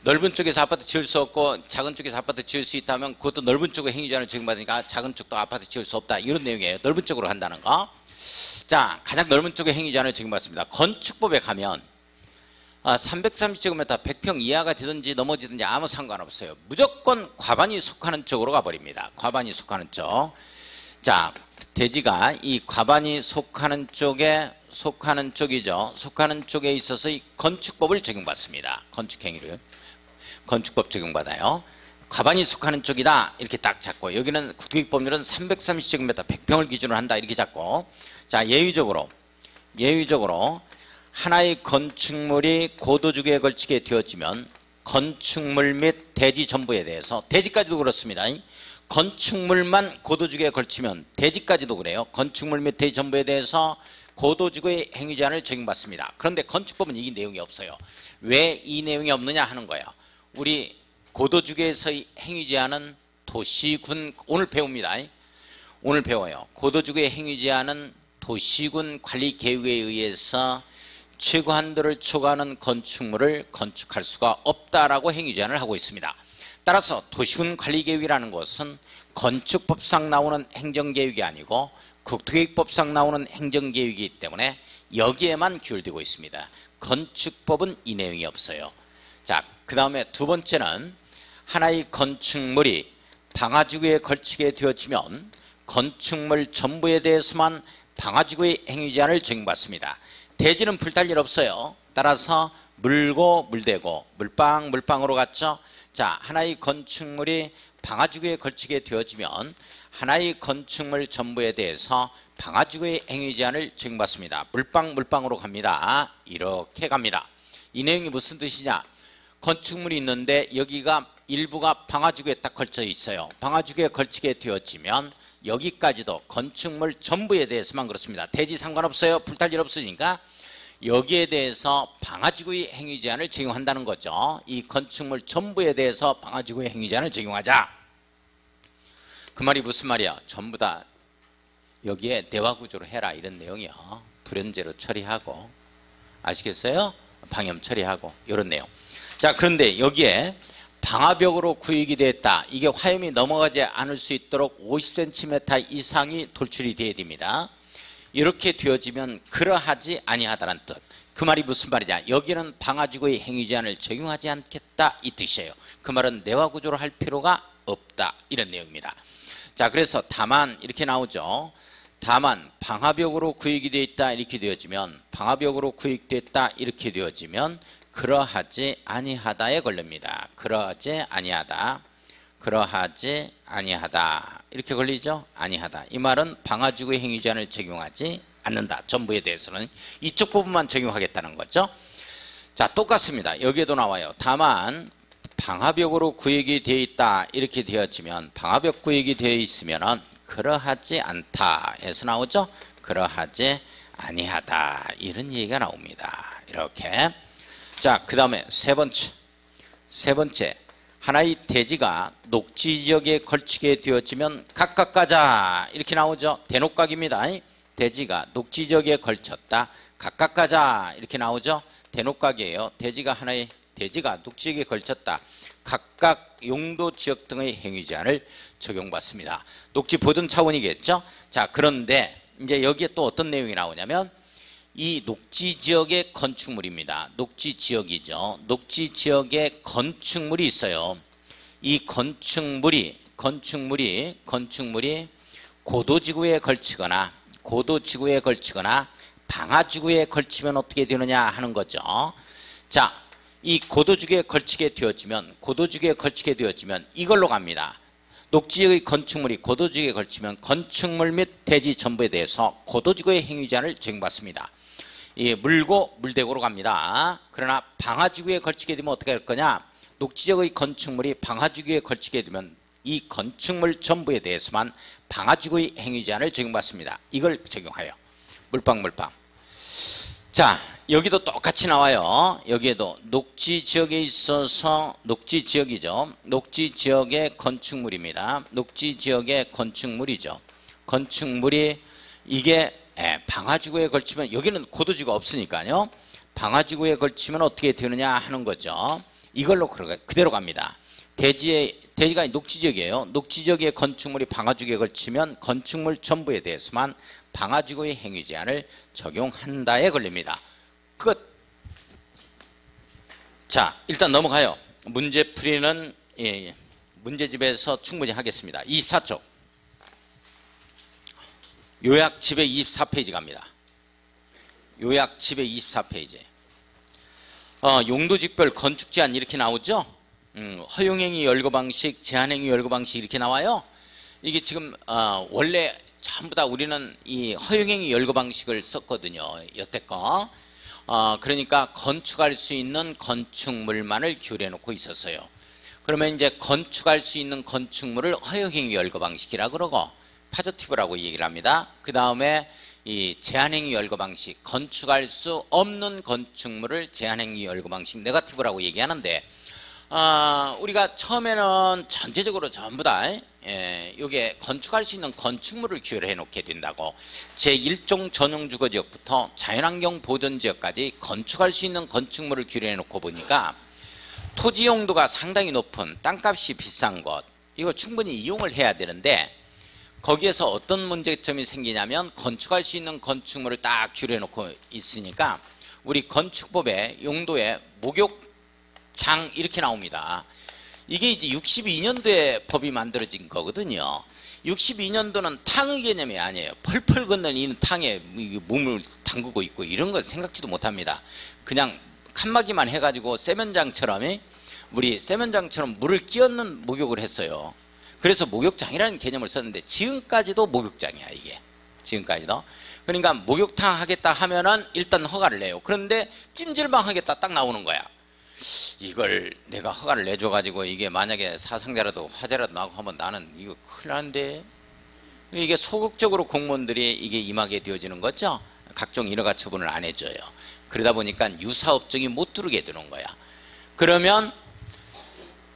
넓은 쪽에서 아파트 지을 수 없고 작은 쪽에서 아파트 지을 수 있다면 그것도 넓은 쪽의 행위제한을 적용받으니까 작은 쪽도 아파트 지을 수 없다. 이런 내용이에요. 넓은 쪽으로 한다는 거. 자, 가장 넓은 쪽의 행위제한을 적용받습니다. 건축법에 가면 330제곱미터 100평 이하가 되든지 넘어지든지 아무 상관없어요. 무조건 과반이 속하는 쪽으로 가버립니다. 과반이 속하는 쪽. 자, 대지가 이 과반이 속하는 쪽이죠. 속하는 쪽에 있어서 이 건축법을 적용받습니다. 건축행위를. 건축법 적용받아요. 과반이 속하는 쪽이다 이렇게 딱 잡고, 여기는 국토계획법률은 330제곱미터 100평을 기준으로 한다 이렇게 잡고, 자, 예외적으로 하나의 건축물이 고도주기에 걸치게 되어지면 건축물 및 대지 전부에 대해서, 대지까지도 그렇습니다. 건축물만 고도주기에 걸치면 대지까지도 그래요. 건축물 및 대지 전부에 대해서 고도주기의 행위제한을 적용받습니다. 그런데 건축법은 이 내용이 없어요. 왜 이 내용이 없느냐 하는 거예요. 우리 고도주기에서의 행위제한은 도시군, 오늘 배웁니다. 오늘 배워요. 고도주기의 행위제한은 도시군 관리계획에 의해서 최고 한도를 초과하는 건축물을 건축할 수가 없다라고 행위제한을 하고 있습니다. 따라서 도시군 관리계획이라는 것은 건축법상 나오는 행정계획이 아니고 국토계획법상 나오는 행정계획이기 때문에 여기에만 기울되고 있습니다. 건축법은 이 내용이 없어요. 자, 그 다음에 두 번째는 하나의 건축물이 방화지구에 걸치게 되어지면 건축물 전부에 대해서만 방화지구의 행위제한을 적용받습니다. 대지는 불탈 일 없어요. 따라서 물고 물대고 물방으로 갔죠. 자, 하나의 건축물이 방화지구에 걸치게 되어지면 하나의 건축물 전부에 대해서 방화지구의 행위제한을 적용받습니다. 물방으로 갑니다. 이렇게 갑니다. 이 내용이 무슨 뜻이냐? 건축물이 있는데 여기가 일부가 방화지구에 딱 걸쳐 있어요. 방화지구에 걸치게 되어지면 여기까지도 건축물 전부에 대해서만 그렇습니다. 대지 상관없어요. 불탈 일 없으니까 여기에 대해서 방화지구의 행위제한을 적용한다는 거죠. 이 건축물 전부에 대해서 방화지구의 행위제한을 적용하자. 그 말이 무슨 말이야? 전부 다 여기에 대화구조로 해라 이런 내용이요. 불연제로 처리하고, 아시겠어요? 방염 처리하고 이런 내용. 자, 그런데 여기에 방화벽으로 구역이 됐다. 이게 화염이 넘어가지 않을 수 있도록 50cm 이상이 돌출이 되어야 됩니다. 이렇게 되어지면 그러하지 아니하다는 뜻. 그 말이 무슨 말이냐? 여기는 방화지구의 행위제한을 적용하지 않겠다 이 뜻이에요. 그 말은 내화구조로 할 필요가 없다 이런 내용입니다. 자, 그래서 다만 이렇게 나오죠. 다만 방화벽으로 구역이 되어 있다 이렇게 되어지면, 방화벽으로 구역됐다 이렇게 되어지면 그러하지 아니하다에 걸립니다. 그러하지 아니하다, 그러하지 아니하다 이렇게 걸리죠. 아니하다, 이 말은 방화지구의 행위제한을 적용하지 않는다. 전부에 대해서는 이쪽 부분만 적용하겠다는 거죠. 자, 똑같습니다. 여기에도 나와요. 다만 방화벽으로 구역이 되어 있다 이렇게 되어지면, 방화벽 구역이 되어 있으면 그러하지 않다 해서 나오죠. 그러하지 아니하다 이런 얘기가 나옵니다. 이렇게. 자, 그 다음에 세 번째 하나의 대지가 녹지지역에 걸치게 되어지면 각각 가자 이렇게 나오죠. 대녹각입니다. 대지가 녹지지역에 걸쳤다, 각각 가자 이렇게 나오죠. 대녹각이에요. 대지가 녹지지역에 걸쳤다, 각각 용도 지역 등의 행위제한을 적용받습니다. 녹지 보존 차원이겠죠. 자, 그런데 이제 여기에 또 어떤 내용이 나오냐면 이 녹지지역의 건축물입니다. 녹지지역이죠. 녹지지역에 건축물이 있어요. 이 건축물이 고도지구에 걸치거나 방화지구에 걸치면 어떻게 되느냐 하는 거죠. 자, 이 고도지구에 걸치게 되어지면 이걸로 갑니다. 녹지지역의 건축물이 고도지구에 걸치면 건축물 및 대지 전부에 대해서 고도지구의 행위제한을 적용받습니다. 이 물고 물대고로 갑니다. 그러나 방화지구에 걸치게 되면 어떻게 할 거냐? 녹지지역의 건축물이 방화지구에 걸치게 되면 이 건축물 전부에 대해서만 방화지구의 행위제한을 적용받습니다. 이걸 적용하여 물방. 자, 여기도 똑같이 나와요. 여기에도 녹지지역에 있어서 녹지지역이죠. 녹지지역의 건축물입니다. 녹지지역의 건축물이죠. 건축물이 이게 방화지구에 걸치면, 여기는 고도지구가 없으니까요. 방화지구에 걸치면 어떻게 되느냐 하는 거죠. 이걸로 그대로 갑니다. 대지가 녹지지역이에요. 녹지지역의 건축물이 방화지구에 걸치면 건축물 전부에 대해서만 방화지구의 행위제한을 적용한다에 걸립니다. 끝. 자, 일단 넘어가요. 문제풀이는 문제집에서 충분히 하겠습니다. 24쪽. 요약집에 24페이지 갑니다. 요약집에 24페이지. 용도직별 건축제한 이렇게 나오죠. 허용행위 열거방식, 제한행위 열거방식 이렇게 나와요. 이게 지금 원래 전부 다 우리는 이 허용행위 열거방식을 썼거든요. 여태껏. 그러니까 건축할 수 있는 건축물만을 규율해 놓고 있었어요. 그러면 이제 건축할 수 있는 건축물을 허용행위 열거방식이라 그러고 파저티브라고 얘기를 합니다. 그 다음에 이 제한행위 열거방식, 건축할 수 없는 건축물을 제한행위 열거방식 네거티브라고 얘기하는데, 우리가 처음에는 전체적으로 전부 다 이게 건축할 수 있는 건축물을 규율해 놓게 된다고, 제1종 전용주거지역부터 자연환경 보전지역까지 건축할 수 있는 건축물을 규율해 놓고 보니까 토지 용도가 상당히 높은 땅값이 비싼 곳, 이걸 충분히 이용을 해야 되는데, 거기에서 어떤 문제점이 생기냐면 건축할 수 있는 건축물을 딱 규율해 놓고 있으니까 우리 건축법의 용도에 목욕 장 이렇게 나옵니다. 이게 이제 62년도에 법이 만들어진 거거든요. 62년도는 탕의 개념이 아니에요. 펄펄 걷는 이 탕에 몸을 담그고 있고 이런 건 생각지도 못합니다. 그냥 칸막이만 해가지고 세면장처럼 우리 세면장처럼 물을 끼얹는 목욕을 했어요. 그래서 목욕장이라는 개념을 썼는데 지금까지도 목욕장이야 이게. 지금까지도. 그러니까 목욕탕 하겠다 하면은 일단 허가를 내요. 그런데 찜질방 하겠다 딱 나오는 거야. 이걸 내가 허가를 내줘가지고 이게 만약에 사상자라도 화재라도 나고 하면 나는 이거 큰일 나는데. 이게 소극적으로 공무원들이 이게 임하게 되어지는 거죠. 각종 인허가 처분을 안 해줘요. 그러다 보니까 유사업종이 못 들어오게 되는 거야. 그러면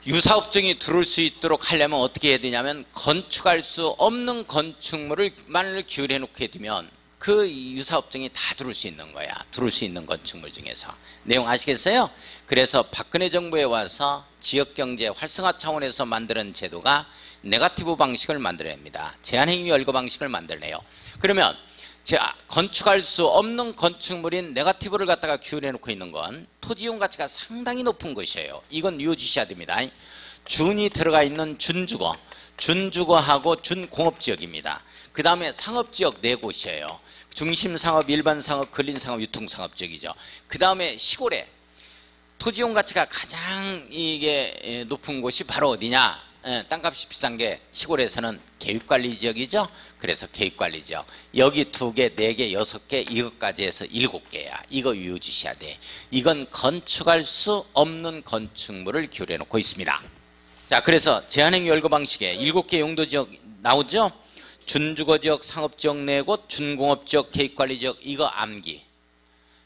유사업종이 들어올 수 있도록 하려면 어떻게 해야 되냐면 건축할 수 없는 건축물을만을 기울여 놓게 되면 그 유사업종이 다 들어올 수 있는 거야. 들어올 수 있는 건축물 중에서. 내용 아시겠어요? 그래서 박근혜 정부에 와서 지역경제 활성화 차원에서 만드는 제도가 네거티브 방식을 만들어냅니다. 제한행위 열거 방식을 만들어내요. 그러면 건축할 수 없는 건축물인 네거티브를 갖다가 기울여 놓고 있는 건 토지이용 가치가 상당히 높은 것이에요. 이건 유효주시해야 됩니다. 준이 들어가 있는 준주거, 준주거하고 준공업지역입니다. 그 다음에 상업지역 4곳이에요. 중심상업, 일반상업, 근린상업, 유통상업지역이죠. 그 다음에 시골에 토지이용 가치가 가장 이게 높은 곳이 바로 어디냐? 땅값이 비싼 게 시골에서는 계획관리지역이죠. 그래서 계획관리지역 여기 2개, 4개, 6개 이것까지 해서 7개야. 이거 유효주시해야 돼. 이건 건축할 수 없는 건축물을 기울여 놓고 있습니다. 자, 그래서 제한행위 열거 방식에 7개 용도지역 나오죠. 준주거지역, 상업지역 4곳, 준공업지역, 계획관리지역. 이거 암기.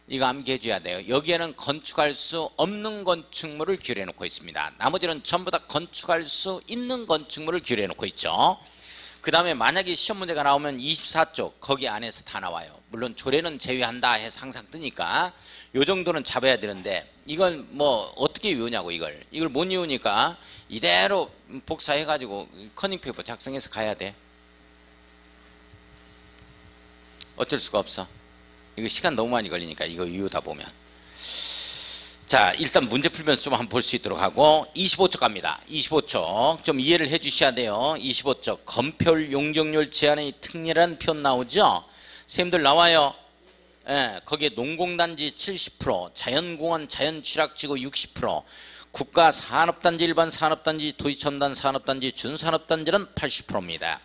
이거 암기해 줘야 돼요. 여기에는 건축할 수 없는 건축물을 기울여 놓고 있습니다. 나머지는 전부 다 건축할 수 있는 건축물을 기울여 놓고 있죠. 그 다음에 만약에 시험 문제가 나오면 24쪽 거기 안에서 다 나와요. 물론 조례는 제외한다 해서 항상 뜨니까 요 정도는 잡아야 되는데 이건 뭐 어떻게 외우냐고 이걸 못 외우니까 이대로 복사해 가지고 커닝페이퍼 작성해서 가야 돼. 어쩔 수가 없어. 이거 시간 너무 많이 걸리니까 이거 이유다 보면. 자, 일단 문제 풀면서 좀 한번 볼 수 있도록 하고 25쪽 갑니다. 25쪽 좀 이해를 해 주셔야 돼요. 25쪽 건폐율 용적률 제한의 특례라는 표현 나오죠. 선생님들 나와요. 예, 거기에 농공단지 70%, 자연공원 자연취락지구 60%, 국가산업단지 일반산업단지 도시첨단 산업단지 준산업단지는 80%입니다.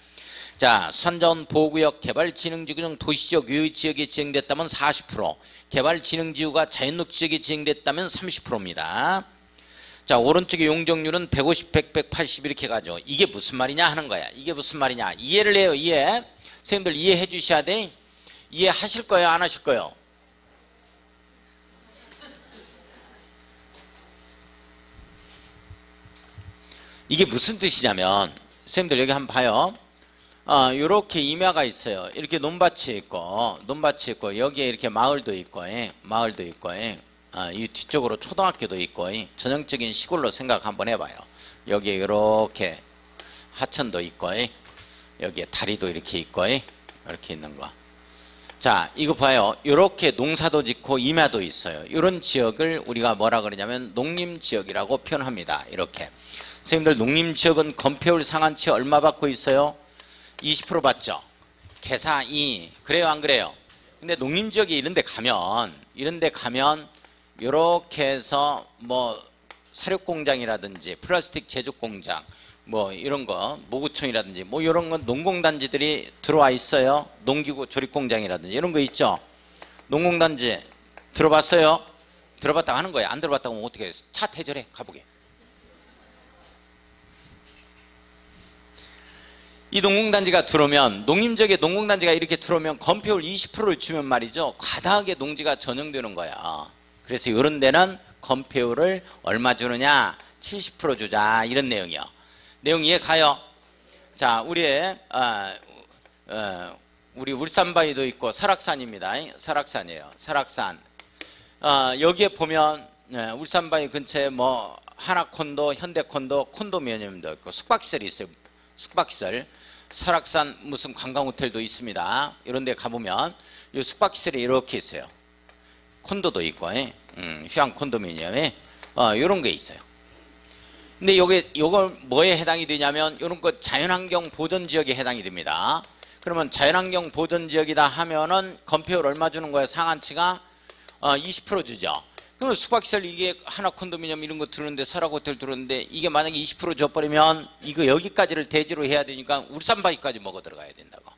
자, 수산자원 보호구역 개발진흥지구 중 도시지역 유의지역에 지정됐다면 40%, 개발진흥지구가 자연녹지역에 지정됐다면 30%입니다. 자, 오른쪽에 용적률은 150, 100, 180 이렇게 가죠. 이게 무슨 말이냐 하는 거야. 이게 무슨 말이냐. 이해를 해요. 이해. 선생님들 이해해 주셔야 돼. 이해하실 거예요? 안 하실 거예요? 이게 무슨 뜻이냐면 선생님들 여기 한번 봐요. 요렇게 임야가 있어요. 이렇게 논밭이 있고 여기에 이렇게 마을도 있고 이 뒤쪽으로 초등학교도 있고 전형적인 시골로 생각 한번 해봐요. 여기에 이렇게 하천도 있고 여기에 다리도 이렇게 있고 이렇게 있는 거. 자, 이거 봐요. 이렇게 농사도 짓고 임야도 있어요. 이런 지역을 우리가 뭐라 그러냐면 농림지역이라고 표현합니다. 이렇게. 선생님들 농림지역은 건폐율 상한치 얼마 받고 있어요? 20% 받죠. 계산 2. 그래요, 안 그래요? 근데 농림지역에 이런 데 가면 이렇게 해서 뭐 사육공장이라든지 플라스틱 제조공장 뭐 이런 거 모구청이라든지 뭐 이런 건 농공단지들이 들어와 있어요. 농기구 조립공장이라든지 이런 거 있죠. 농공단지 들어봤어요? 들어봤다고 하는 거예요. 안 들어봤다고 하면 어떻게 해요? 차 퇴절해 가보게. 이 농공단지가 들어오면 농림지역에 농공단지가 이렇게 들어오면 건폐율 20%를 주면 말이죠. 과다하게 농지가 전용되는 거야. 그래서 이런 데는 건폐율을 얼마 주느냐? 70% 주자. 이런 내용이요. 내용 이해 가요? 자, 우리 울산바위도 있고 설악산입니다. 설악산이에요. 설악산. 여기에 보면 울산바위 근처에 뭐 하나콘도, 현대콘도, 콘도미니엄도 있고 숙박시설이 있어요. 숙박시설. 설악산 무슨 관광호텔도 있습니다. 이런 데 가보면 이 숙박시설이 이렇게 있어요. 콘도도 있고 휴양 콘도미니엄에 요런 게 있어요. 근데 요걸 뭐에 해당이 되냐면 요런 거 자연환경 보전지역에 해당이 됩니다. 그러면 자연환경 보전지역이다 하면은 건폐율 얼마 주는 거예요? 상한치가 20% 주죠. 그러면 숙박시설 이게 하나 콘도미니엄 이런 거 들었는데 설악호텔 들었는데 이게 만약에 20% 줘버리면 이거 여기까지를 대지로 해야 되니까 울산바위까지 먹어 들어가야 된다고.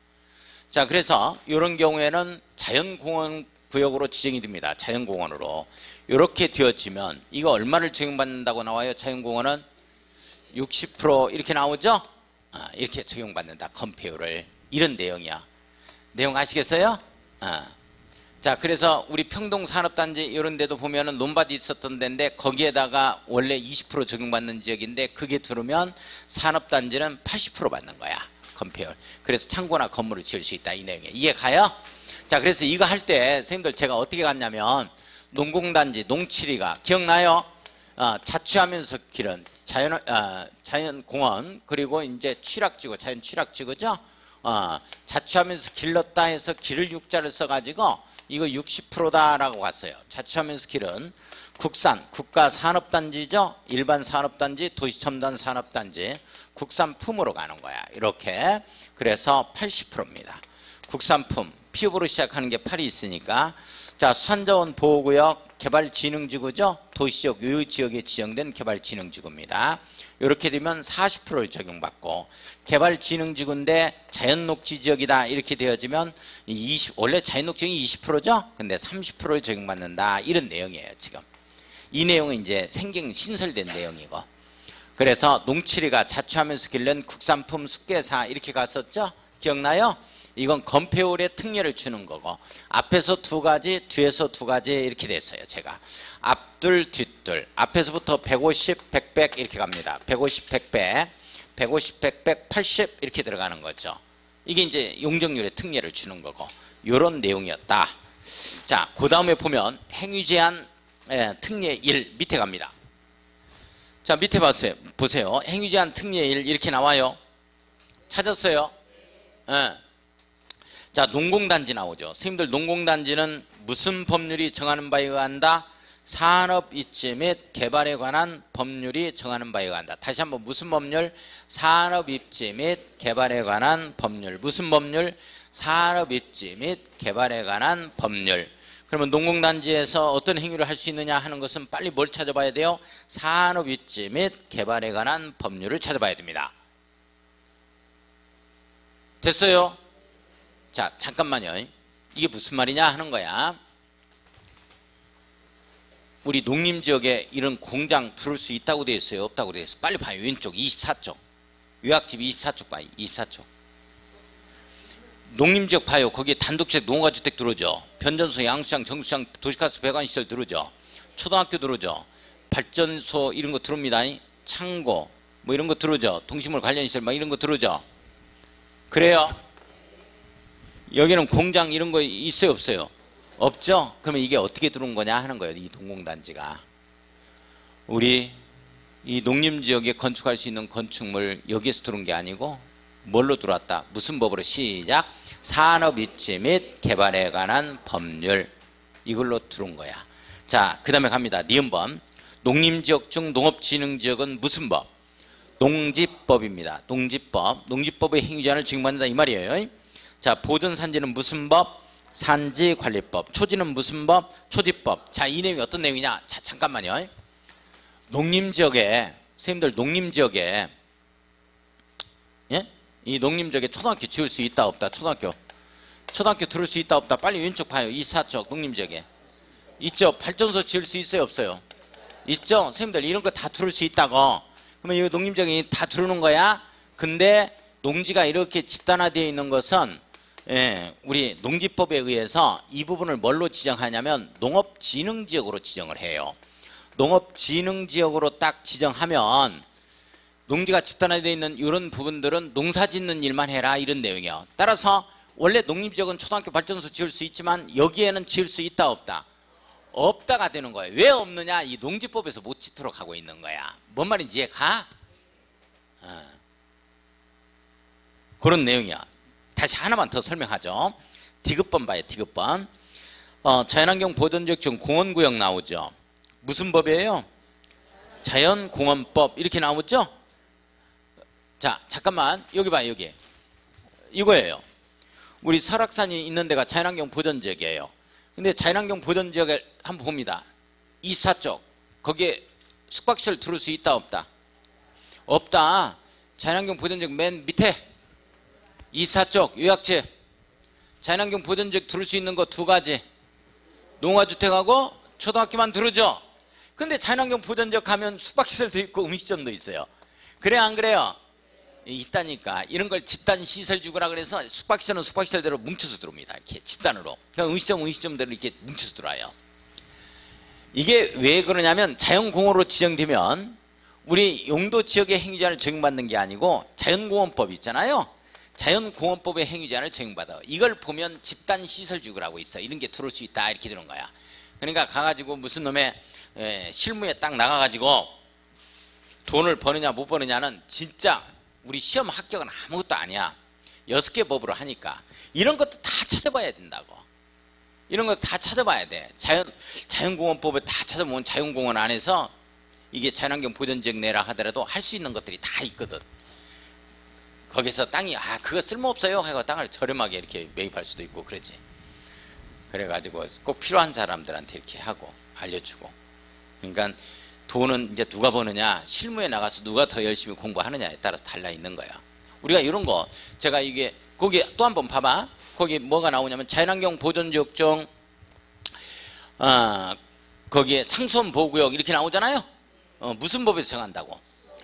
자, 그래서 이런 경우에는 자연공원 구역으로 지정이 됩니다. 자연공원으로. 이렇게 되어지면 이거 얼마를 적용받는다고 나와요? 자연공원은 60% 이렇게 나오죠? 이렇게 적용받는다. 건폐율을. 이런 내용이야. 내용 아시겠어요? 자, 그래서 우리 평동산업단지 이런 데도 보면은 논밭이 있었던 데인데 거기에다가 원래 20% 적용받는 지역인데 그게 들으면 산업단지는 80% 받는 거야. 건폐율. 그래서 창고나 건물을 지을 수 있다. 이 내용이에요. 이해 가요? 자, 그래서 이거 할 때 선생님들 제가 어떻게 갔냐면 농공단지, 농치리가 기억나요? 자취하면서 길은 자연공원 그리고 이제 취락지구, 자연 취락지구죠? 자취하면서 길렀다 해서 길을 6자를 써가지고 이거 60%다라고 갔어요. 자취하면서 길은 국산, 국가산업단지죠? 일반 산업단지, 도시첨단 산업단지, 국산품으로 가는 거야. 이렇게. 그래서 80%입니다. 국산품, 피읍으로 시작하는 게 8이 있으니까. 자, 수산자원 보호구역 개발진흥지구죠? 도시적 요지역에 지정된 개발진흥지구입니다. 이렇게 되면 40%를 적용받고 개발진흥지구인데 자연녹지지역이다 이렇게 되어지면 원래 자연녹지역이 20%죠? 근데 30%를 적용받는다 이런 내용이에요. 지금 이 내용은 이제 신설된 내용이고 그래서 농치리가 자취하면서 길른 국산품 숙계사 이렇게 갔었죠? 기억나요? 이건 건폐율에 특례를 주는 거고 앞에서 2가지 뒤에서 2가지 이렇게 됐어요. 제가 앞둘 뒷둘 앞에서부터 150 100 100 이렇게 갑니다. 150 100 100 150 100 100 80 이렇게 들어가는 거죠. 이게 이제 용적률에 특례를 주는 거고 이런 내용이었다. 자, 그 다음에 보면 행위제한 특례 1 밑에 갑니다. 자, 밑에 보세요. 행위제한 특례 1 이렇게 나와요. 찾았어요? 자, 농공단지 나오죠. 선생님들 농공단지는 무슨 법률이 정하는 바에 의한다? 산업입지 및 개발에 관한 법률이 정하는 바에 의한다. 다시 한번 무슨 법률? 산업입지 및 개발에 관한 법률. 무슨 법률? 산업입지 및 개발에 관한 법률. 그러면 농공단지에서 어떤 행위를 할 수 있느냐 하는 것은 빨리 뭘 찾아봐야 돼요? 산업입지 및 개발에 관한 법률을 찾아봐야 됩니다. 됐어요? 자, 잠깐만요. 이게 무슨 말이냐 하는 거야. 우리 농림지역에 이런 공장 들어올 수 있다고 되어 있어요? 없다고 되어 있어요? 빨리 봐요. 왼쪽 24쪽. 요약집 24쪽 봐요. 24쪽. 농림지역 봐요. 거기에 단독주택 농가주택 들어오죠. 변전소, 양수장, 정수장, 도시가스 배관시설 들어오죠. 초등학교 들어오죠. 발전소 이런 거 들어옵니다. 창고 뭐 이런 거 들어오죠. 동식물 관련시설 막 이런 거 들어오죠. 그래요? 여기는 공장 이런 거 있어요? 없어요? 없죠? 그러면 이게 어떻게 들어온 거냐 하는 거예요. 이 동공단지가. 우리 이 농림지역에 건축할 수 있는 건축물 여기에서 들어온 게 아니고 뭘로 들어왔다? 무슨 법으로? 시작. 산업입지 및 개발에 관한 법률. 이걸로 들어온 거야. 자, 그 다음에 갑니다. 니은번. 농림지역 중 농업진흥지역은 무슨 법? 농지법입니다. 농지법. 농지법의 행위제한을 적용받는다 이 말이에요. 자, 보존산지는 무슨 법? 산지관리법. 초지는 무슨 법? 초지법. 자, 이 내용이 어떤 내용이냐? 자, 잠깐만요. 농림지역에 선생님들 농림지역에 예? 이 농림지역에 초등학교 지을 수 있다 없다? 초등학교 들을 수 있다 없다? 빨리 왼쪽 봐요. 24쪽 농림지역에 있죠? 발전소 지을 수 있어요 없어요? 있죠? 선생님들 이런 거 다 들을 수 있다고. 그러면 이 농림지역이 다 들어오는 거야. 근데 농지가 이렇게 집단화되어 있는 것은 우리 농지법에 의해서 이 부분을 뭘로 지정하냐면 농업진흥지역으로 지정을 해요. 농업진흥지역으로 딱 지정하면 농지가 집단화되어 있는 이런 부분들은 농사 짓는 일만 해라 이런 내용이에요. 따라서 원래 농림지역은 초등학교 발전소 지을 수 있지만 여기에는 지을 수 있다 없다? 없다가 되는 거예요. 왜 없느냐? 이 농지법에서 못 짓도록 하고 있는 거야. 뭔 말인지 이해가? 그런 내용이야. 다시 하나만 더 설명하죠. 디귿번 봐요. 디귿번. 자연환경 보전지역 중 공원구역 나오죠. 무슨 법이에요? 자연공원법 이렇게 나오죠? 자, 잠깐만 여기 봐요. 여기 이거예요. 우리 설악산이 있는 데가 자연환경 보전지역이에요. 근데 자연환경 보전지역을 한번 봅니다. 24쪽 거기에 숙박시설 들을 수 있다 없다? 없다. 자연환경 보전지역 맨 밑에 24쪽 요약지 자연환경 보전지역 들을 수 있는 거 두 가지, 농가주택하고 초등학교만 들으죠. 근데 자연환경 보전지역 가면 숙박시설도 있고 음식점도 있어요. 그래 안 그래요? 있다니까. 이런 걸 집단 시설주거라 그래서 숙박시설은 숙박시설대로 뭉쳐서 들어옵니다. 이렇게 집단으로. 그냥 음식점대로 이렇게 뭉쳐서 들어와요. 이게 왜 그러냐면 자연공원으로 지정되면 우리 용도지역의 행위제한을 적용받는 게 아니고 자연공원법 있잖아요. 자연공원법의 행위제한을 적용받아. 이걸 보면 집단시설주거라고 있어. 이런 게 들어올 수 있다 이렇게 되는 거야. 그러니까 가가지고 무슨 놈의 실무에 딱 나가가지고 돈을 버느냐 못 버느냐는 진짜 우리 시험 합격은 아무것도 아니야. 6개 법으로 하니까 이런 것도 다 찾아봐야 된다고. 이런 것도 다 찾아봐야 돼. 자연공원법을 다 찾아보면 자연공원 안에서 이게 자연환경 보전지역 내라 하더라도 할 수 있는 것들이 다 있거든. 거기서 땅이 그거 쓸모없어요 하고 땅을 저렴하게 이렇게 매입할 수도 있고 그러지. 그래가지고 꼭 필요한 사람들한테 이렇게 하고 알려주고. 그러니까 돈은 이제 누가 버느냐, 실무에 나가서 누가 더 열심히 공부하느냐에 따라서 달라 있는 거야. 우리가 이런 거 제가 이게 거기 또 한번 봐봐. 거기 뭐가 나오냐면 자연환경 보전지역 중 거기에 상수원 보호구역 이렇게 나오잖아요. 무슨 법에서 정한다고?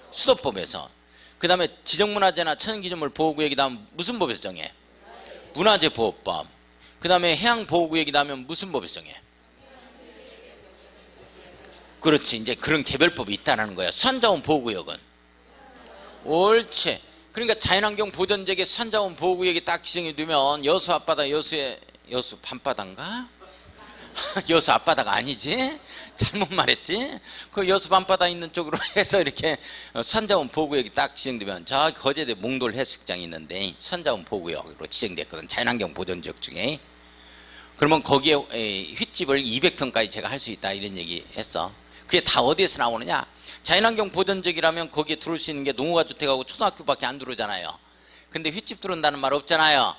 수도법에서. 그 다음에 지정문화재나 천연기념물 보호구역이 나오면 무슨 법에서 정해? 문화재보호법. 그 다음에 해양보호구역이 나오면 무슨 법에서 정해? 그렇지. 이제 그런 개별법이 있다는 거야. 수산자원 보호구역은. 옳지. 그러니까 자연환경 보전지역에 수산자원 보호구역이 딱 지정이 되면 여수 앞바다, 여수 밤바다인가? 여수 앞바다가 아니지? 잘못 말했지? 그 여수 밤바다 있는 쪽으로 해서 이렇게 수산자원 보호구역이 딱 지정되면 저 거제도 몽돌 해수욕장이 있는데 수산자원 보호구역으로 지정됐거든. 자연환경 보전지역 중에. 그러면 거기에 횟집을 200평까지 제가 할 수 있다 이런 얘기 했어. 그게 다 어디에서 나오느냐? 자연환경 보전지역이라면 거기에 들어올 수 있는 게 농가주택하고 초등학교밖에 안 들어오잖아요. 근데 횟집 들어온다는 말 없잖아요.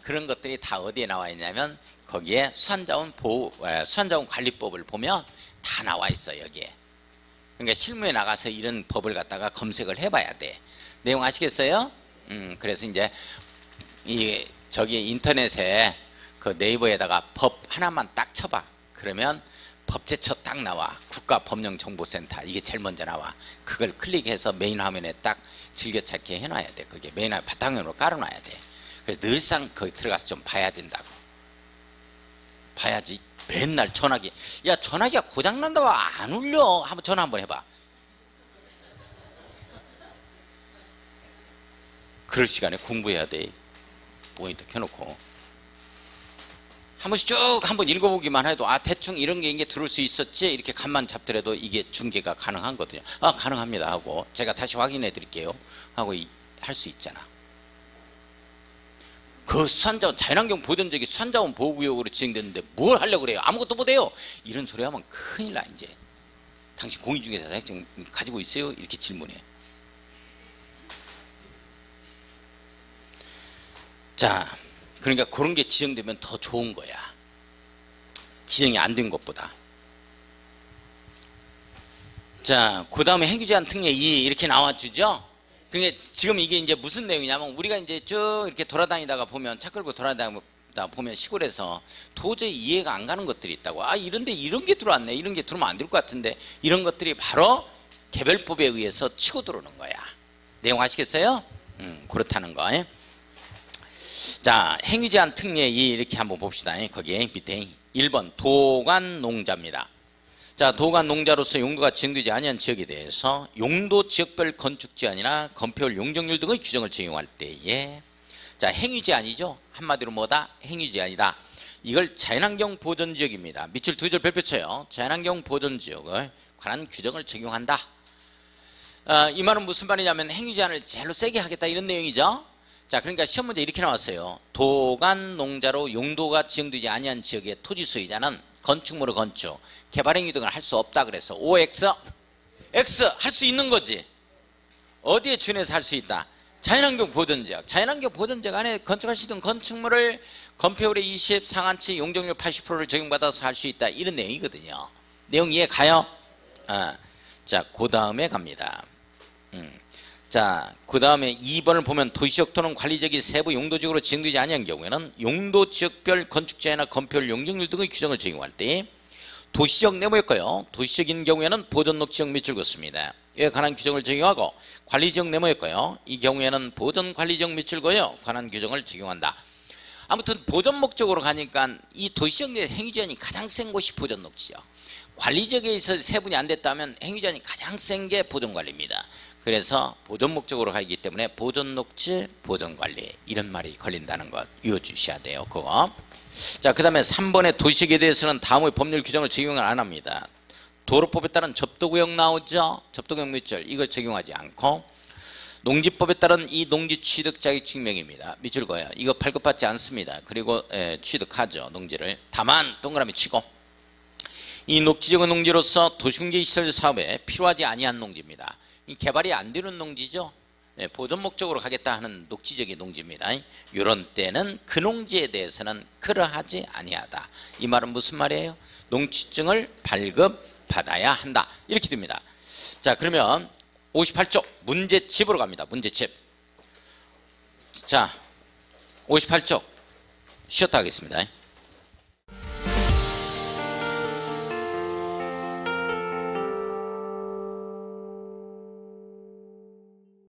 그런 것들이 다 어디에 나와 있냐면 거기에 수산자원 관리법을 보면 다 나와 있어 여기에. 그러니까 실무에 나가서 이런 법을 갖다가 검색을 해봐야 돼. 내용 아시겠어요? 그래서 이제 저기 인터넷에 그 네이버에다가 법 하나만 딱 쳐봐. 그러면 법제처 딱 나와. 국가법령정보센터 이게 제일 먼저 나와. 그걸 클릭해서 메인 화면에 딱 즐겨찾기 해놔야 돼. 그게 메인 화면 바탕화면으로 깔아놔야 돼. 그래서 늘상 거기 들어가서 좀 봐야 된다고. 봐야지. 맨날 전화기. 야 전화기가 고장난다 와 안 울려. 한번 전화 한번 해봐. 그럴 시간에 공부해야 돼. 모니터 켜놓고. 한 번씩 쭉 한번 읽어보기만 해도 대충 이런 게 들어올 수 있었지 이렇게 간만 잡더라도 이게 중계가 가능하거든요. 가능합니다 하고 제가 다시 확인해 드릴게요 하고 할 수 있잖아. 그 수산자원 자연환경 보전지역이 수산자원 보호구역으로 지정됐는데 뭘 하려고 그래요? 아무것도 못해요. 이런 소리 하면 큰일 나. 이제 당신 공인중개사 자격증 가지고 있어요? 이렇게 질문해. 자, 그러니까 그런 게 지정되면 더 좋은 거야. 지정이 안 된 것보다. 자, 그 다음에 행위제한 특례 2 이렇게 나와주죠. 그러니까 지금 이게 이제 무슨 내용이냐면 우리가 이제 쭉 이렇게 돌아다니다가 보면 차 끌고 돌아다니다 보면 시골에서 도저히 이해가 안 가는 것들이 있다고. 이런데 이런 게 들어왔네. 이런 게 들어오면 안 될 것 같은데 이런 것들이 바로 개별법에 의해서 치고 들어오는 거야. 내용 아시겠어요? 그렇다는 거. 자, 행위제한 특례 2 이렇게 한번 봅시다. 거기에 밑에 1번 도관농자입니다. 자, 도관농자로서 용도가 지정되지 아니한 지역에 대해서 용도 지역별 건축제한이나 건폐율 용적률 등의 규정을 적용할 때에 자, 행위제한이죠. 한마디로 뭐다? 행위제한이다. 이걸 자연환경 보전지역입니다. 밑줄 두 줄 별표 쳐요. 자연환경 보전지역을 관한 규정을 적용한다. 이 말은 무슨 말이냐면 행위제한을 제일로 세게 하겠다 이런 내용이죠. 자, 그러니까 시험 문제 이렇게 나왔어요. 도관농자로 용도가 지정되지 아니한 지역의 토지 소유자는 건축물의 건축, 개발행위 등을 할 수 없다 그래서 OX X 할 수 있는 거지. 어디에 준해서 할 수 있다? 자연환경 보존지역. 자연환경 보존지역 안에 건축할 수 있는 건축물을 건폐율의 20, 상한치, 용적률 80%를 적용받아서 할 수 있다. 이런 내용이거든요. 내용 이해 가요? 자, 그 다음에 갑니다. 자, 그 다음에 2번을 보면 도시적 또는 관리지역이 세부 용도지역으로 지정되지 아니한 경우에는 용도지역별 건축재해나 건폐율, 용적률 등의 규정을 적용할 때 도시적 네모였고요. 도시적인 경우에는 보존녹지역 밑줄 긋습니다. 이에 관한 규정을 적용하고 관리지역 네모였고요. 이 경우에는 보존관리지역 밑줄 그어 관한 규정을 적용한다. 아무튼 보존 목적으로 가니까 이 도시적 내 행위제한이 가장 센 곳이 보존녹지역. 관리지역에 있어서 세분이 안 됐다면 행위제한이 가장 센 게 보존관리입니다. 그래서 보존 목적으로 가기 때문에 보존녹지, 보존관리 이런 말이 걸린다는 것 이어주셔야 돼요. 그거. 자, 그 다음에 3번의 도시역에 대해서는 다음의 법률 규정을 적용을 안 합니다. 도로법에 따른 접도구역 나오죠. 접도구역 밑줄 이걸 적용하지 않고 농지법에 따른 이 농지 취득 자격증명입니다. 밑줄 그어요. 이거 발급받지 않습니다. 그리고 취득하죠. 농지를. 다만 동그라미 치고 이 녹지적은 농지로서 도시경제시설 사업에 필요하지 아니한 농지입니다. 이 개발이 안 되는 농지죠. 보존 목적으로 가겠다 하는 녹지적인 농지입니다. 이런 때는 그 농지에 대해서는 그러하지 아니하다. 이 말은 무슨 말이에요? 농지증을 발급받아야 한다. 이렇게 됩니다. 자, 그러면 58쪽 문제집으로 갑니다. 문제집. 자, 58쪽 쉬었다 하겠습니다.